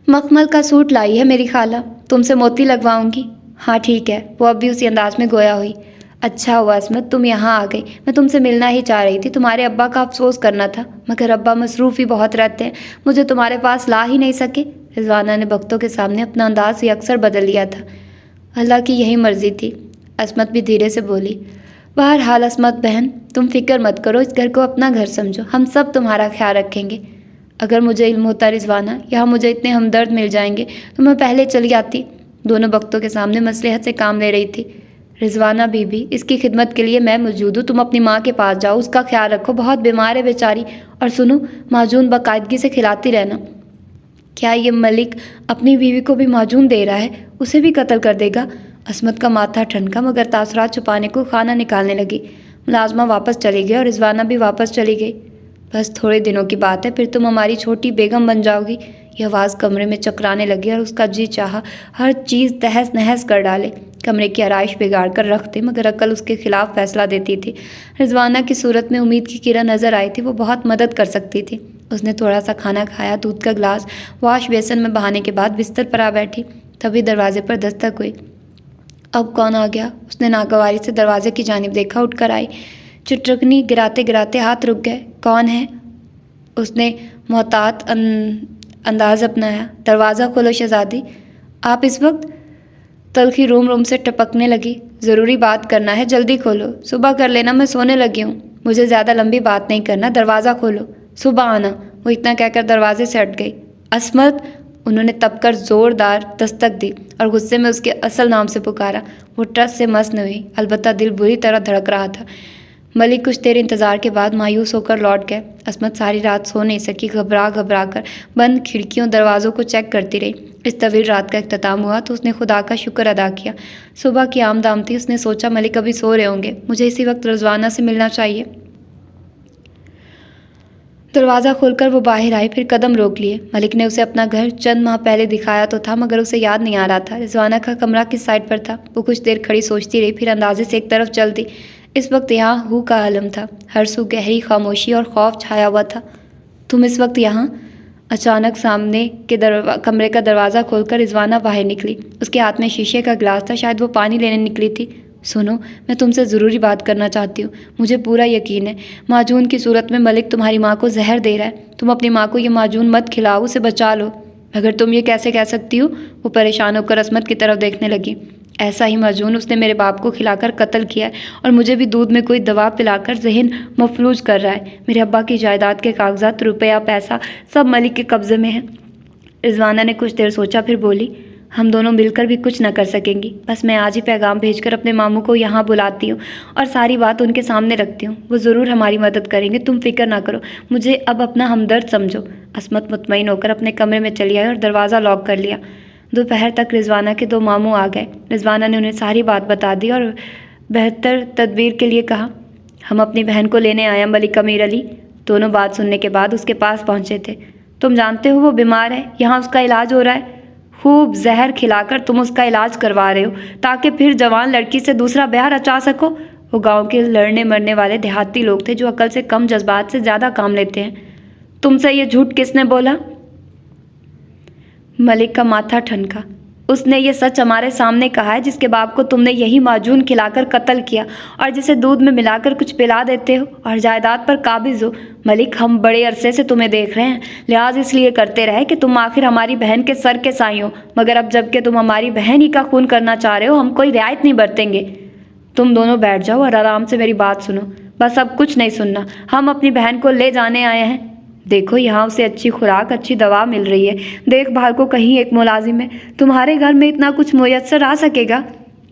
مخمل کا سوٹ لائی ہے میری خالہ، تم سے موتی لگواؤں گی. ہاں ٹھیک ہے. وہ اب بھی اسی انداز میں گویا ہوئی. اچھا ہوا عصمت تم یہاں آ گئی. میں تم سے ملنا ہی چاہ رہی تھی. تمہارے ابا کا افسوس کرنا تھا مگر ابا مصروف ہی بہت رہتے ہیں. مجھے تمہارے پاس لا ہی نہیں سکے. رضوانہ نے بختوں کے سامنے اپنا انداز ہی اکثر بدل لیا تھا. اللہ کی یہی مرضی تھی. عصمت بھی دھیرے سے بولی. بہرحال عصمت بہن تم فکر مت کرو، اس گھر کو اپنا گھر سمجھو. ہم سب تمہارا خیال رکھیں گے. اگر مجھے علم ہوتا رضوانہ یہاں مجھے اتنے ہمدرد مل جائیں گے تو میں پہلے چلی آتی. دونوں بختوں کے سامنے مصلحت سے کام لے رہی تھی. رضوانہ بی بی اس کی خدمت کے لیے میں موجود ہوں. تم اپنی ماں کے پاس جاؤ، اس کا خیال رکھو، بہت بیمار ہے بیچاری. اور سنو، معجون باقاعدگی سے کھلاتی رہنا. کیا یہ ملک اپنی بیوی کو بھی معجون دے رہا ہے؟ اسے بھی قتل کر دے گا؟ عصمت کا ماتھا ٹھنکا مگر تاثرات چھپانے کو کھانا نکالنے لگی. ملازمہ واپس چلی گئی اور رضوانہ بھی واپس چلی گئی. بس تھوڑے دنوں کی بات ہے، پھر تم ہماری چھوٹی بیگم بن جاؤ گی. یہ آواز کمرے میں چکرانے لگی اور اس کا جی چاہا ہر چیز تہس نہس کر ڈالے، کمرے کی آرائش بگاڑ کر رکھ دے، مگر عقل اس کے خلاف فیصلہ دیتی تھی. رضوانہ کی صورت میں امید کی کرن نظر آئی تھی. وہ بہت مدد کر سکتی تھی. اس نے تھوڑا سا کھانا کھایا، دودھ کا گلاس واش بیسن میں بہانے کے بعد بستر پر آ بیٹھی. تبھی دروازے پر دستک ہوئی. اب کون آ گیا؟ اس نے ناگواری سے دروازے کی جانب دیکھا. اٹھ کر آئی. چٹرکنی گراتے گراتے ہاتھ رک گئے. کون ہے؟ اس نے محتاط انداز اپنایا. دروازہ کھولو شہزادی. آپ اس وقت؟ تلخی روم روم سے ٹپکنے لگی. ضروری بات کرنا ہے، جلدی کھولو. صبح کر لینا، میں سونے لگی ہوں. مجھے زیادہ لمبی بات نہیں کرنا، دروازہ کھولو. صبح آنا. وہ اتنا کہہ کر دروازے سے ہٹ گئی. عصمت! انہوں نے تپ کر زوردار دستک دی اور غصے میں اس کے اصل نام سے پکارا. وہ ٹس سے مس نہ ہوئی، البتہ دل بری طرح دھڑک رہا تھا. ملک کچھ دیر انتظار کے بعد مایوس ہو کر لوٹ گئے. عصمت ساری رات سو نہیں سکی. گھبرا گھبرا کر بند کھڑکیوں دروازوں کو چیک کرتی رہی. اس طویل رات کا اختتام ہوا تو اس نے خدا کا شکر ادا کیا. صبح کی آمد تھی. اس نے سوچا ملک ابھی سو رہے ہوں گے، مجھے اسی وقت رضوانہ سے ملنا چاہیے. دروازہ کھول کر وہ باہر آئی، پھر قدم روک لیے. ملک نے اسے اپنا گھر چند ماہ پہلے دکھایا تو تھا مگر اسے یاد نہیں آ رہا تھا. رضوانہ کا کمرہ کس سائڈ پر تھا؟ وہ کچھ دیر کھڑی سوچتی رہی، پھر اندازے سے ایک طرف چل دی. اس وقت یہاں ہو کا عالم تھا. ہر سو گہری خاموشی اور خوف چھایا ہوا تھا. تم اس وقت یہاں؟ اچانک سامنے کے کمرے کا دروازہ کھول کر رضوانہ باہر نکلی. اس کے ہاتھ میں شیشے کا گلاس تھا، شاید وہ پانی لینے نکلی تھی. سنو، میں تم سے ضروری بات کرنا چاہتی ہوں. مجھے پورا یقین ہے معجون کی صورت میں ملک تمہاری ماں کو زہر دے رہا ہے. تم اپنی ماں کو یہ معجون مت کھلاؤ، اسے بچا لو. مگر تم یہ کیسے کہہ سکتی ہو؟ وہ پریشان ہو کر عصمت کی طرف دیکھنے لگی. ایسا ہی معجون اس نے میرے باپ کو کھلا کر قتل کیا ہے اور مجھے بھی دودھ میں کوئی دوا پلا کر ذہن مفلوج کر رہا ہے. میرے ابا کی جائیداد کے کاغذات، روپیہ پیسہ سب ملک کے قبضے میں ہیں. رضوانہ نے کچھ دیر سوچا، پھر بولی. ہم دونوں مل کر بھی کچھ نہ کر سکیں گی. بس میں آج ہی پیغام بھیج کر اپنے ماموں کو یہاں بلاتی ہوں اور ساری بات ان کے سامنے رکھتی ہوں. وہ ضرور ہماری مدد کریں گے، تم فکر نہ کرو. مجھے اب اپنا ہمدرد سمجھو. عصمت مطمئن ہو کر اپنے کمرے میں چلی آئی اور دروازہ لاک کر لیا. دوپہر تک رضوانہ کے دو ماموں آ گئے. رضوانہ نے انہیں ساری بات بتا دی اور بہتر تدبیر کے لیے کہا. ہم اپنی بہن کو لینے آئے ہیں ملک امیر علی. دونوں بات سننے کے بعد اس کے پاس پہنچے تھے. تم جانتے ہو وہ بیمار ہے، یہاں اس کا علاج ہو رہا ہے. خوب زہر کھلا کر تم اس کا علاج کروا رہے ہو تاکہ پھر جوان لڑکی سے دوسرا بیاہ رچا سکو. وہ گاؤں کے لڑنے مرنے والے دیہاتی لوگ تھے جو عقل سے کم جذبات سے زیادہ کام لیتے ہیں. تم سے یہ جھوٹ کس نے بولا؟ ملک کا ماتھا ٹھنکا. اس نے یہ سچ ہمارے سامنے کہا ہے جس کے باپ کو تم نے یہی معجون کھلا کر قتل کیا اور جسے دودھ میں ملا کر کچھ پلا دیتے ہو اور جائیداد پر قابض ہو. ملک ہم بڑے عرصے سے تمہیں دیکھ رہے ہیں، لحاظ اس لیے کرتے رہے کہ تم آخر ہماری بہن کے سر کے سائیں ہو، مگر اب جب کہ تم ہماری بہن ہی کا خون کرنا چاہ رہے ہو ہم کوئی رعایت نہیں برتیں گے. تم دونوں بیٹھ جاؤ اور آرام سے میری بات سنو. بس اب کچھ نہیں سننا. ہم اپنی بہن کو لے جانے آئے ہیں. دیکھو یہاں اسے اچھی خوراک، اچھی دوا مل رہی ہے، دیکھ بھال کو کہیں ایک ملازم ہے. تمہارے گھر میں اتنا کچھ میسر آ سکے گا؟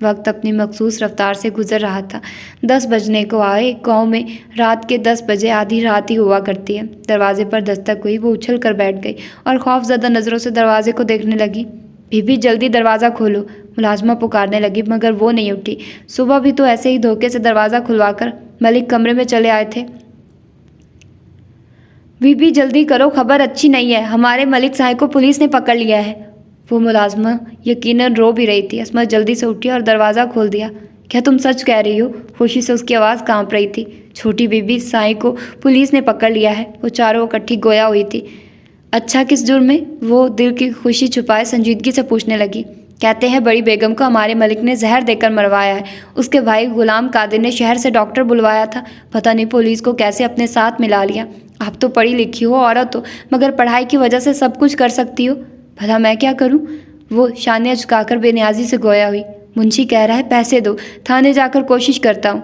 وقت اپنی مخصوص رفتار سے گزر رہا تھا۔ 10 بجنے کو آئے۔ گاؤں میں رات کے 10 بجے آدھی رات ہی ہوا کرتی ہے۔ دروازے پر دستک ہوئی۔ وہ اچھل کر بیٹھ گئی اور خوف زدہ نظروں سے دروازے کو دیکھنے لگی۔ بی بی جلدی دروازہ کھولو، ملازمہ پکارنے لگی، مگر وہ نہیں اٹھی۔ صبح بھی تو ایسے ہی دھوکے سے دروازہ کھلوا کر ملک کمرے میں چلے آئے تھے۔ بی بی جلدی کرو، خبر اچھی نہیں ہے، ہمارے ملک صاحب کو پولیس نے پکڑ لیا ہے۔ وہ ملازمہ یقیناً رو بھی رہی تھی۔ عصمت جلدی سے اٹھی اور دروازہ کھول دیا۔ کیا تم سچ کہہ رہی ہو؟ خوشی سے اس کی آواز کانپ رہی تھی۔ چھوٹی بی بی سائیں کو پولیس نے پکڑ لیا ہے۔ وہ چاروں اکٹھی گویا ہوئی تھی۔ اچھا، کس جرم میں؟ وہ دل کی خوشی چھپائے سنجیدگی سے پوچھنے لگی۔ کہتے ہیں بڑی بیگم کو ہمارے ملک نے زہر دے کر مروایا ہے۔ اس کے بھائی غلام قادر نے شہر سے ڈاکٹر بلوایا تھا، پتہ نہیں پولیس کو کیسے اپنے ساتھ ملا لیا۔ آپ تو پڑھی لکھی ہو، عورت ہو، مگر پڑھائی کی وجہ سے سب کچھ کر سکتی ہو۔ بھلا میں کیا کروں؟ وہ شانے جھکا کر بے نیازی سے گویا ہوئی۔ منشی کہہ رہا ہے پیسے دو، تھانے جا کر کوشش کرتا ہوں۔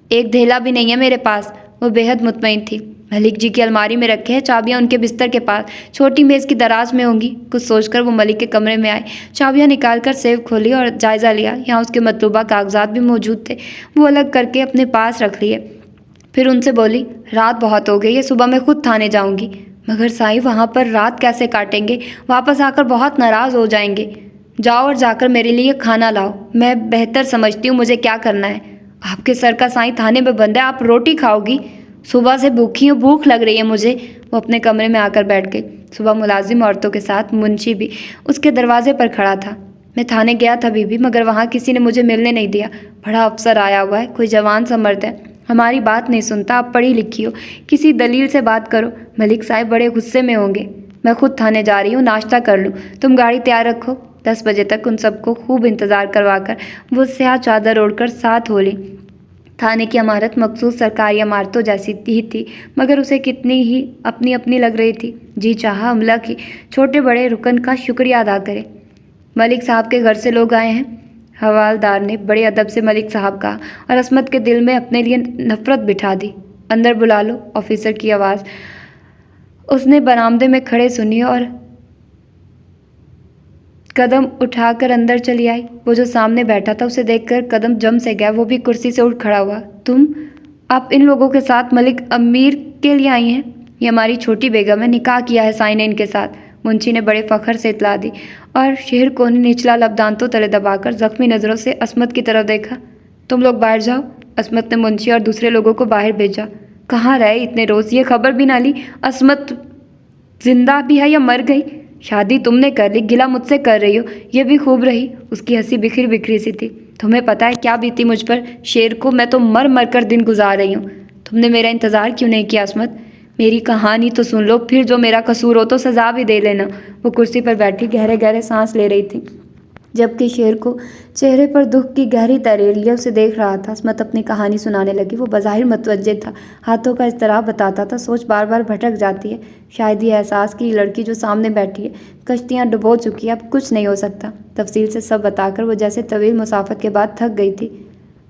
ایک دھیلا بھی نہیں ہے میرے پاس۔ وہ بے حد مطمئن تھی۔ ملک جی کی الماری میں رکھے ہیں، چابیاں ان کے بستر کے پاس چھوٹی میز کی دراز میں ہوں گی۔ کچھ سوچ کر وہ ملک کے کمرے میں آئے، چابیاں نکال کر سیف کھولی اور جائزہ لیا۔ یہاں اس کے مطلوبہ کاغذات بھی موجود تھے، وہ الگ کر کے اپنے پاس رکھ لیے۔ پھر ان سے بولی، رات بہت ہو گئی ہے، صبح میں خود تھانے جاؤں گی۔ مگر سائیں وہاں پر رات کیسے کاٹیں گے؟ واپس آ کر بہت ناراض ہو جائیں گے۔ جاؤ اور جا کر میرے لیے کھانا لاؤ، میں بہتر سمجھتی ہوں مجھے کیا کرنا ہے۔ آپ کے سر کا سائیں تھانے میں بند ہے، آپ روٹی کھاؤ گی؟ صبح سے بھوکھی ہوں، بھوک لگ رہی ہے مجھے۔ وہ اپنے کمرے میں آ کر بیٹھ گئی۔ صبح ملازم عورتوں کے ساتھ منشی بھی اس کے دروازے پر کھڑا تھا۔ میں تھانے گیا تھا بی بی، مگر وہاں کسی نے مجھے ملنے نہیں دیا۔ بڑا افسر آیا ہوا ہے، کوئی جوان سا مرد ہے، ہماری بات نہیں سنتا۔ آپ پڑھی لکھی ہو، کسی دلیل سے بات کرو۔ ملک صاحب بڑے غصے میں ہوں گے۔ میں خود تھانے جا رہی ہوں، ناشتہ کر لوں، تم گاڑی تیار رکھو۔ 10 بجے تک ان سب کو خوب انتظار کروا کر وہ سیاہ چادر اوڑھ کر ساتھ ہو لی۔ تھانے کی عمارت مخصوص سرکاری عمارتوں جیسی ہی تھی، مگر اسے کتنی ہی اپنی اپنی لگ رہی تھی۔ جی چاہا عملہ کی چھوٹے بڑے رکن کا شکریہ ادا کرے۔ ملک صاحب کے گھر سے لوگ آئے ہیں، حوالدار نے بڑے ادب سے ملک صاحب کہا، اور عصمت کے دل میں اپنے لیے نفرت بٹھا دی۔ اندر بلا لو، آفیسر کی آواز اس نے برآمدے میں کھڑے سنی اور قدم اٹھا کر اندر چلی آئی۔ وہ جو سامنے بیٹھا تھا اسے دیکھ کر قدم جم سے گیا۔ وہ بھی کرسی سے اٹھ کھڑا ہوا۔ تم آپ ان لوگوں کے ساتھ ملک امیر کے لیے آئی ہیں؟ یہ ہماری چھوٹی بیگم ہے، نکاح کیا ہے سائیں نے ان کے ساتھ، منشی نے بڑے فخر سے اطلاع دی، اور شہر کو نے نچلا لب دانتوں تلے دبا کر زخمی نظروں سے عصمت کی طرف دیکھا۔ تم لوگ باہر جاؤ۔ عصمت نے منشی اور دوسرے لوگوں کو باہر بھیجا۔ کہاں رہے اتنے روز؟ یہ خبر بھی نہ لی عصمت زندہ بھی ہے یا مر گئی؟ شادی تم نے کر لی، گلہ مجھ سے کر رہی ہو، یہ بھی خوب رہی۔ اس کی ہنسی بکھری بکھری سی تھی۔ تمہیں پتہ ہے کیا بیتی مجھ پر؟ شیر کو میں تو مر مر کر دن گزار رہی ہوں۔ تم نے میرا انتظار کیوں نہیں کیا عصمت؟ میری کہانی تو سن لو، پھر جو میرا قصور ہو تو سزا بھی دے لینا۔ وہ کرسی پر بیٹھی گہرے گہرے سانس لے رہی تھی، جبکہ شیر کو چہرے پر دکھ کی گہری تحریر لیے اسے دیکھ رہا تھا۔ عصمت اپنی کہانی سنانے لگی۔ وہ بظاہر متوجہ تھا، ہاتھوں کا اضطراب بتاتا تھا۔ سوچ بار بار بھٹک جاتی ہے، شاید یہ احساس کہ یہ لڑکی جو سامنے بیٹھی ہے کشتیاں ڈبو چکی ہے، اب کچھ نہیں ہو سکتا۔ تفصیل سے سب بتا کر وہ جیسے طویل مسافت کے بعد تھک گئی تھی۔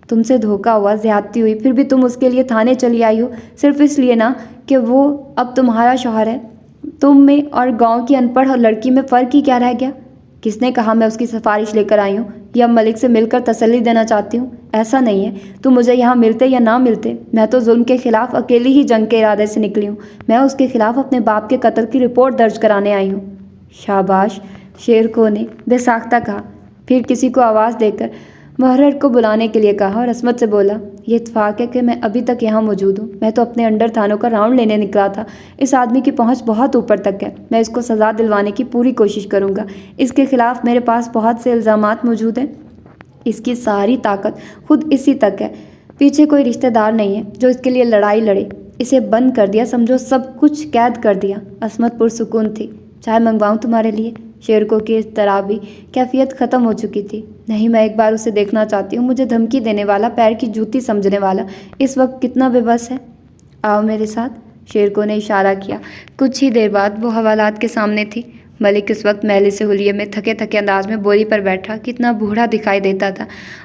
تم سے دھوکا ہوا، زیادتی ہوئی، پھر بھی تم اس کے لیے تھانے چلی آئی ہو، صرف اس لیے نا کہ وہ اب تمہارا شوہر ہے۔ تم میں اور گاؤں کی ان پڑھ لڑکی میں فرق ہی کیا رہ گیا؟ کس نے کہا میں اس کی سفارش لے کر آئی ہوں یا ملک سے مل کر تسلی دینا چاہتی ہوں؟ ایسا نہیں ہے، تم مجھے یہاں ملتے یا نہ ملتے، میں تو ظلم کے خلاف اکیلی ہی جنگ کے ارادے سے نکلی ہوں۔ میں اس کے خلاف اپنے باپ کے قتل کی رپورٹ درج کرانے آئی ہوں۔ شاباش، شیر کو نے بے ساختہ کہا، پھر کسی کو آواز دے کر محرر کو بلانے کے لیے کہا اور عصمت سے بولا، یہ اتفاق ہے کہ میں ابھی تک یہاں موجود ہوں، میں تو اپنے انڈر تھانوں کا راؤنڈ لینے نکلا تھا۔ اس آدمی کی پہنچ بہت اوپر تک ہے، میں اس کو سزا دلوانے کی پوری کوشش کروں گا۔ اس کے خلاف میرے پاس بہت سے الزامات موجود ہیں، اس کی ساری طاقت خود اسی تک ہے، پیچھے کوئی رشتہ دار نہیں ہے جو اس کے لیے لڑائی لڑے۔ اسے بند کر دیا، سمجھو سب کچھ قید کر دیا۔ عصمت پرسکون تھی۔ چائے منگواؤں تمہارے لیے؟ شیرکو کی اضطرابی کیفیت ختم ہو چکی تھی۔ نہیں، میں ایک بار اسے دیکھنا چاہتی ہوں، مجھے دھمکی دینے والا، پیر کی جوتی سمجھنے والا اس وقت کتنا بے بس ہے۔ آؤ میرے ساتھ، شیرکو نے اشارہ کیا۔ کچھ ہی دیر بعد وہ حوالات کے سامنے تھی۔ ملک اس وقت محل سے حلیے میں تھکے تھکے انداز میں بوری پر بیٹھا، کتنا بوڑھا دکھائی دیتا تھا۔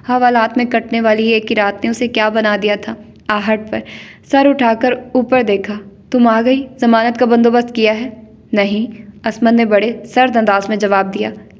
حوالات میں کٹنے والی ایک ہی رات نے اسے کیا بنا دیا تھا۔ آہٹ پر سر اٹھا کر اوپر دیکھا۔ تم آ گئی، ضمانت کا بندوبست کیا ہے؟ نہیں، عصمت نے بڑے سرد انداز میں جواب دیا۔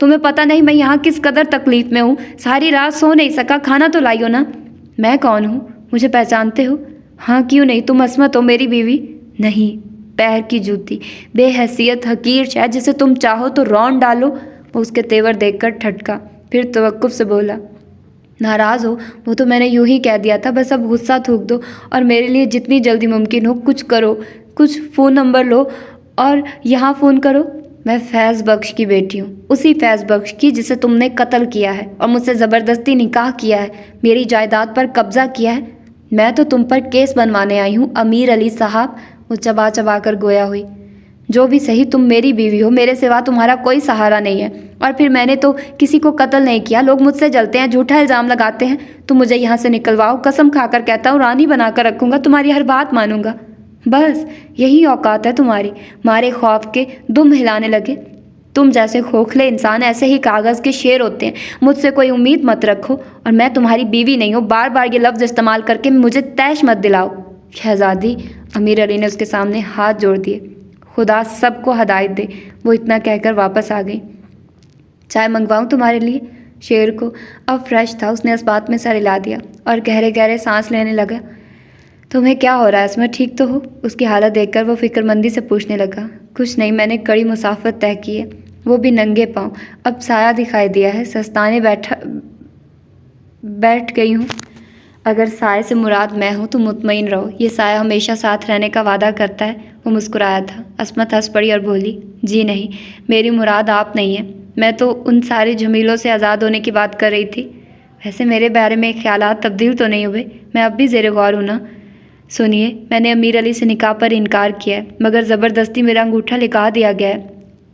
تمہیں پتہ نہیں میں یہاں کس قدر تکلیف میں ہوں؟ ساری رات سو نہیں سکا، کھانا تو لائی ہو نا؟ میں کون ہوں؟ مجھے پہچانتے ہو؟ ہاں کیوں نہیں، تم عصمت ہو میری بیوی؟ نہیں، پیر کی جوتی، بے حیثیت حقیر شے جسے تم چاہو تو رون ڈالو۔ وہ اس کے تیور دیکھ کر ٹھٹکا، پھر توقف سے بولا، ناراض ہو؟ وہ تو میں نے یوں ہی کہہ دیا تھا، بس اب غصہ تھوک دو اور میرے لیے جتنی جلدی ممکن ہو کچھ کرو، کچھ فون نمبر لو اور یہاں فون کرو۔ میں فیض بخش کی بیٹی ہوں، اسی فیض بخش کی جسے تم نے قتل کیا ہے اور مجھ سے زبردستی نکاح کیا ہے، میری جائیداد پر قبضہ کیا ہے۔ میں تو تم پر کیس بنوانے آئی ہوں امیر علی صاحب۔ وہ چبا چبا کر گویا ہوئی، جو بھی صحیح، تم میری بیوی ہو، میرے سوا تمہارا کوئی سہارا نہیں ہے، اور پھر میں نے تو کسی کو قتل نہیں کیا، لوگ مجھ سے جلتے ہیں، جھوٹا الزام لگاتے ہیں۔ تم مجھے یہاں سے نکلواؤ، قسم کھا کر کہتا ہوں رانی بنا کر رکھوں گا، تمہاری ہر بات مانوں گا۔ بس یہی اوقات ہے تمہاری، مارے خوف کے دم ہلانے لگے۔ تم جیسے کھوکھلے انسان ایسے ہی کاغذ کے شیر ہوتے ہیں، مجھ سے کوئی امید مت رکھو، اور میں تمہاری بیوی نہیں ہوں، بار بار یہ لفظ استعمال کر کے مجھے طیش مت دلاؤ۔ شہزادی، امیر علی نے اس کے سامنے ہاتھ جوڑ دیے، خدا سب کو ہدایت دے۔ وہ اتنا کہہ کر واپس آ گئی۔ چائے منگواؤں تمہارے لیے؟ شیر کو اب فریش تھا، اس نے اس بات میں سر ہلا دیا اور گہرے گہرے سانس لینے لگا۔ تمہیں کیا ہو رہا ہے عصمت، ٹھیک تو ہو؟ اس کی حالت دیکھ کر وہ فکر مندی سے پوچھنے لگا۔ کچھ نہیں، میں نے کڑی مسافت طے کی ہے، وہ بھی ننگے پاؤں، اب سایہ دکھائی دیا ہے، سستانے بیٹھ گئی ہوں۔ اگر سائے سے مراد میں ہوں تو مطمئن رہو، یہ سایہ ہمیشہ ساتھ رہنے کا وعدہ کرتا ہے۔ وہ مسکرایا تھا۔ عصمت ہنس پڑی اور بولی، جی نہیں، میری مراد آپ نہیں ہے، میں تو ان سارے جھمیلوں سے آزاد ہونے کی بات کر رہی تھی۔ ویسے میرے بارے میں خیالات تبدیل تو نہیں ہوئے؟ میں اب بھی زیر غور ہوں نا؟ سنیے، میں نے امیر علی سے نکاح پر انکار کیا ہے، مگر زبردستی میرا انگوٹھا لکھا دیا گیا ہے۔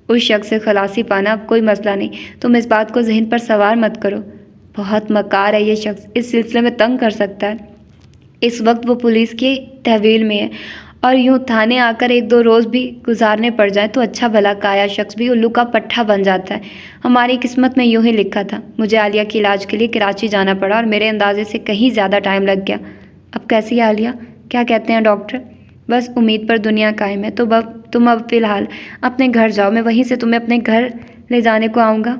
اس شخص سے خلاصی پانا اب کوئی مسئلہ نہیں، تم اس بات کو ذہن پر سوار مت کرو۔ بہت مکار ہے یہ شخص، اس سلسلے میں تنگ کر سکتا ہے۔ اس وقت وہ پولیس کی تحویل میں ہے، اور یوں تھانے آ کر ایک دو روز بھی گزارنے پڑ جائیں تو اچھا بھلا کایا شخص بھی الو کا پٹھا بن جاتا ہے۔ ہماری قسمت میں یوں ہی لکھا تھا۔ مجھے عالیہ کے علاج کے لیے کراچی جانا پڑا اور میرے اندازے سے کہیں زیادہ ٹائم لگ گیا۔ اب کیسی ہے عالیہ؟ کیا کہتے ہیں ڈاکٹر؟ بس امید پر دنیا قائم ہے، تو تم اب فی الحال اپنے گھر جاؤ، میں وہیں سے تمہیں اپنے گھر لے جانے کو آؤں گا۔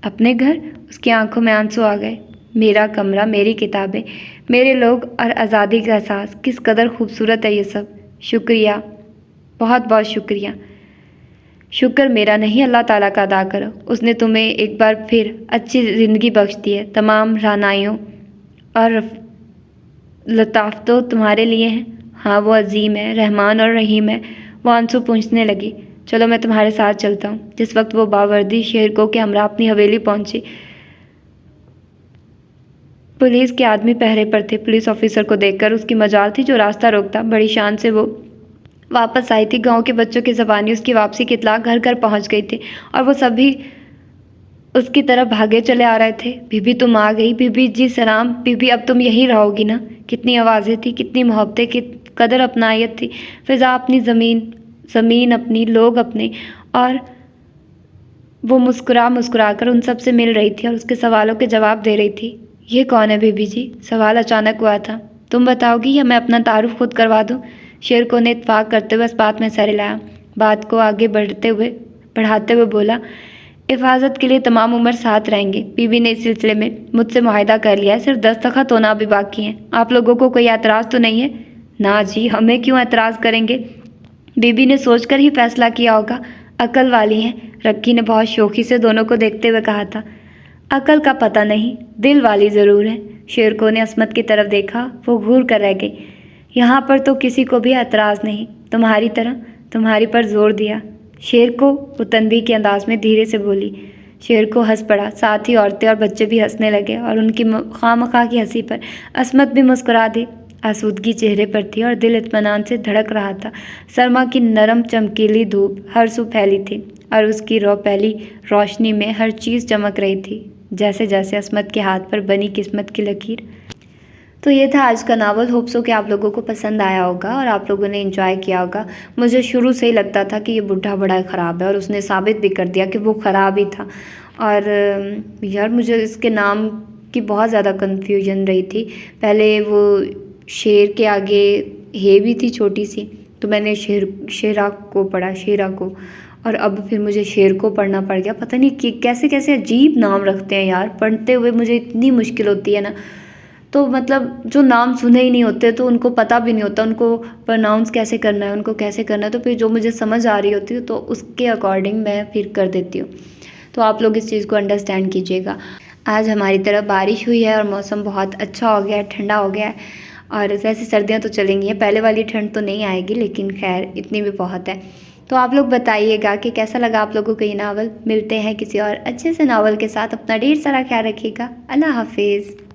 اپنے گھر؟ اس کی آنکھوں میں آنسو آ گئے۔ میرا کمرہ، میری کتابیں، میرے لوگ اور آزادی کا احساس، کس قدر خوبصورت ہے یہ سب۔ شکریہ، بہت بہت شکریہ۔ شکر میرا نہیں، اللہ تعالیٰ کا ادا کرو، اس نے تمہیں ایک بار پھر اچھی زندگی بخش دی ہے۔ تمام رعنائیوں اور لطافتوں تمہارے لیے ہیں۔ ہاں، وہ عظیم ہے، رحمان اور رحیم ہے۔ وہ آنسو پونچھنے لگی۔ چلو میں تمہارے ساتھ چلتا ہوں۔ جس وقت وہ باوردی شیرکو کے ہمراہ اپنی حویلی پہنچی، پولیس کے آدمی پہرے پر تھے۔ پولیس آفیسر کو دیکھ کر اس کی مجال تھی جو راستہ روکتا، بڑی شان سے وہ واپس آئی تھی۔ گاؤں کے بچوں کی زبانی اس کی واپسی کی اطلاع گھر گھر پہنچ گئی تھی، اور وہ سبھی اس کی طرف بھاگے چلے آ رہے تھے۔ بی بی تم آ گئی؟ بی بی جی سلام۔ بی بی اب تم یہیں رہو گی نا؟ کتنی آوازیں تھی، کتنی محبتیں، کتنی قدر اپنائیت تھی۔ فضا اپنی، زمین اپنی، لوگ اپنے، اور وہ مسکرا کر ان سب سے مل رہی تھی اور اس کے سوالوں کے جواب دے رہی تھی۔ یہ کون ہے بی بی جی؟ سوال اچانک ہوا تھا۔ تم بتاؤ گی یا میں اپنا تعارف خود کروا دوں؟ شیرکو نے اتفاق کرتے ہوئے اس بات میں سر ہلایا۔ بات کو آگے بڑھاتے ہوئے بولا، حفاظت کے لیے تمام عمر ساتھ رہیں گے۔ بی بی نے اس سلسلے میں مجھ سے معاہدہ کر لیا ہے، صرف دستخط ہونا ابھی باقی ہے۔ آپ لوگوں کو کوئی اعتراض تو نہیں ہے؟ نا جی، ہمیں کیوں اعتراض کریں گے؟ بی بی نے سوچ کر ہی فیصلہ کیا ہوگا، عقل والی ہیں۔ رکی نے بہت شوخی سے دونوں کو دیکھتے ہوئے کہا تھا۔ عقل کا پتہ نہیں، دل والی ضرور ہے۔ شیرکو نے عصمت کی طرف دیکھا، وہ گھور کر رہ گئی۔ یہاں پر تو کسی کو بھی اعتراض نہیں، تمہاری طرح۔ تمہاری پر زور دیا شیرکو، وہ تنبیہ کے انداز میں دھیرے سے بولی۔ شیرکو ہنس پڑا، ساتھ ہی عورتیں اور بچے بھی ہنسنے لگے، اور ان کی خواہ مخواہ کی ہنسی پر عصمت بھی مسکرا دی۔ آسودگی چہرے پر تھی اور دل اطمینان سے دھڑک رہا تھا۔ سرما کی نرم چمکیلی دھوپ ہر سو پھیلی تھی، اور اس کی پہلی روشنی میں ہر چیز چمک رہی تھی، جیسے جیسے عصمت کے ہاتھ پر بنی قسمت کی لکیر۔ تو یہ تھا آج کا ناول۔ ہوپ سو کہ آپ لوگوں کو پسند آیا ہوگا اور آپ لوگوں نے انجوائے کیا ہوگا۔ مجھے شروع سے ہی لگتا تھا کہ یہ بڈھا بڑا خراب ہے، اور اس نے ثابت بھی کر دیا کہ وہ خراب ہی تھا۔ اور یار مجھے اس کے نام کی بہت زیادہ کنفیوژن رہی تھی۔ پہلے وہ شیر کے آگے ہے بھی تھی چھوٹی سی، تو میں نے شیرا کو پڑھا، شیرا کو، اور اب پھر مجھے شیر کو پڑھنا پڑ گیا۔ پتہ نہیں کہ کیسے کیسے عجیب نام رکھتے ہیں یار، پڑھتے ہوئے مجھے اتنی مشکل ہوتی ہے نا۔ تو مطلب جو نام سنے ہی نہیں ہوتے تو ان کو پتہ بھی نہیں ہوتا ان کو پرناؤنس کیسے کرنا ہے، ان کو کیسے کرنا ہے، تو پھر جو مجھے سمجھ آ رہی ہوتی ہے تو اس کے اکارڈنگ میں پھر کر دیتی ہوں۔ تو آپ لوگ اس چیز کو انڈرسٹینڈ کیجیے گا۔ آج ہماری طرف بارش ہوئی ہے اور موسم بہت اچھا ہو گیا ہے، ٹھنڈا ہو گیا ہے، اور ویسے سردیاں تو چلیں گی، پہلے والی ٹھنڈ تو نہیں آئے گی، لیکن خیر اتنی بھی بہت ہے۔ تو آپ لوگ بتائیے گا کہ کیسا لگا آپ لوگوں کو یہ ناول۔ ملتے ہیں کسی اور اچھے سے ناول کے ساتھ، اپنا ڈھیر سارا خیال رکھیے گا۔ اللہ حافظ۔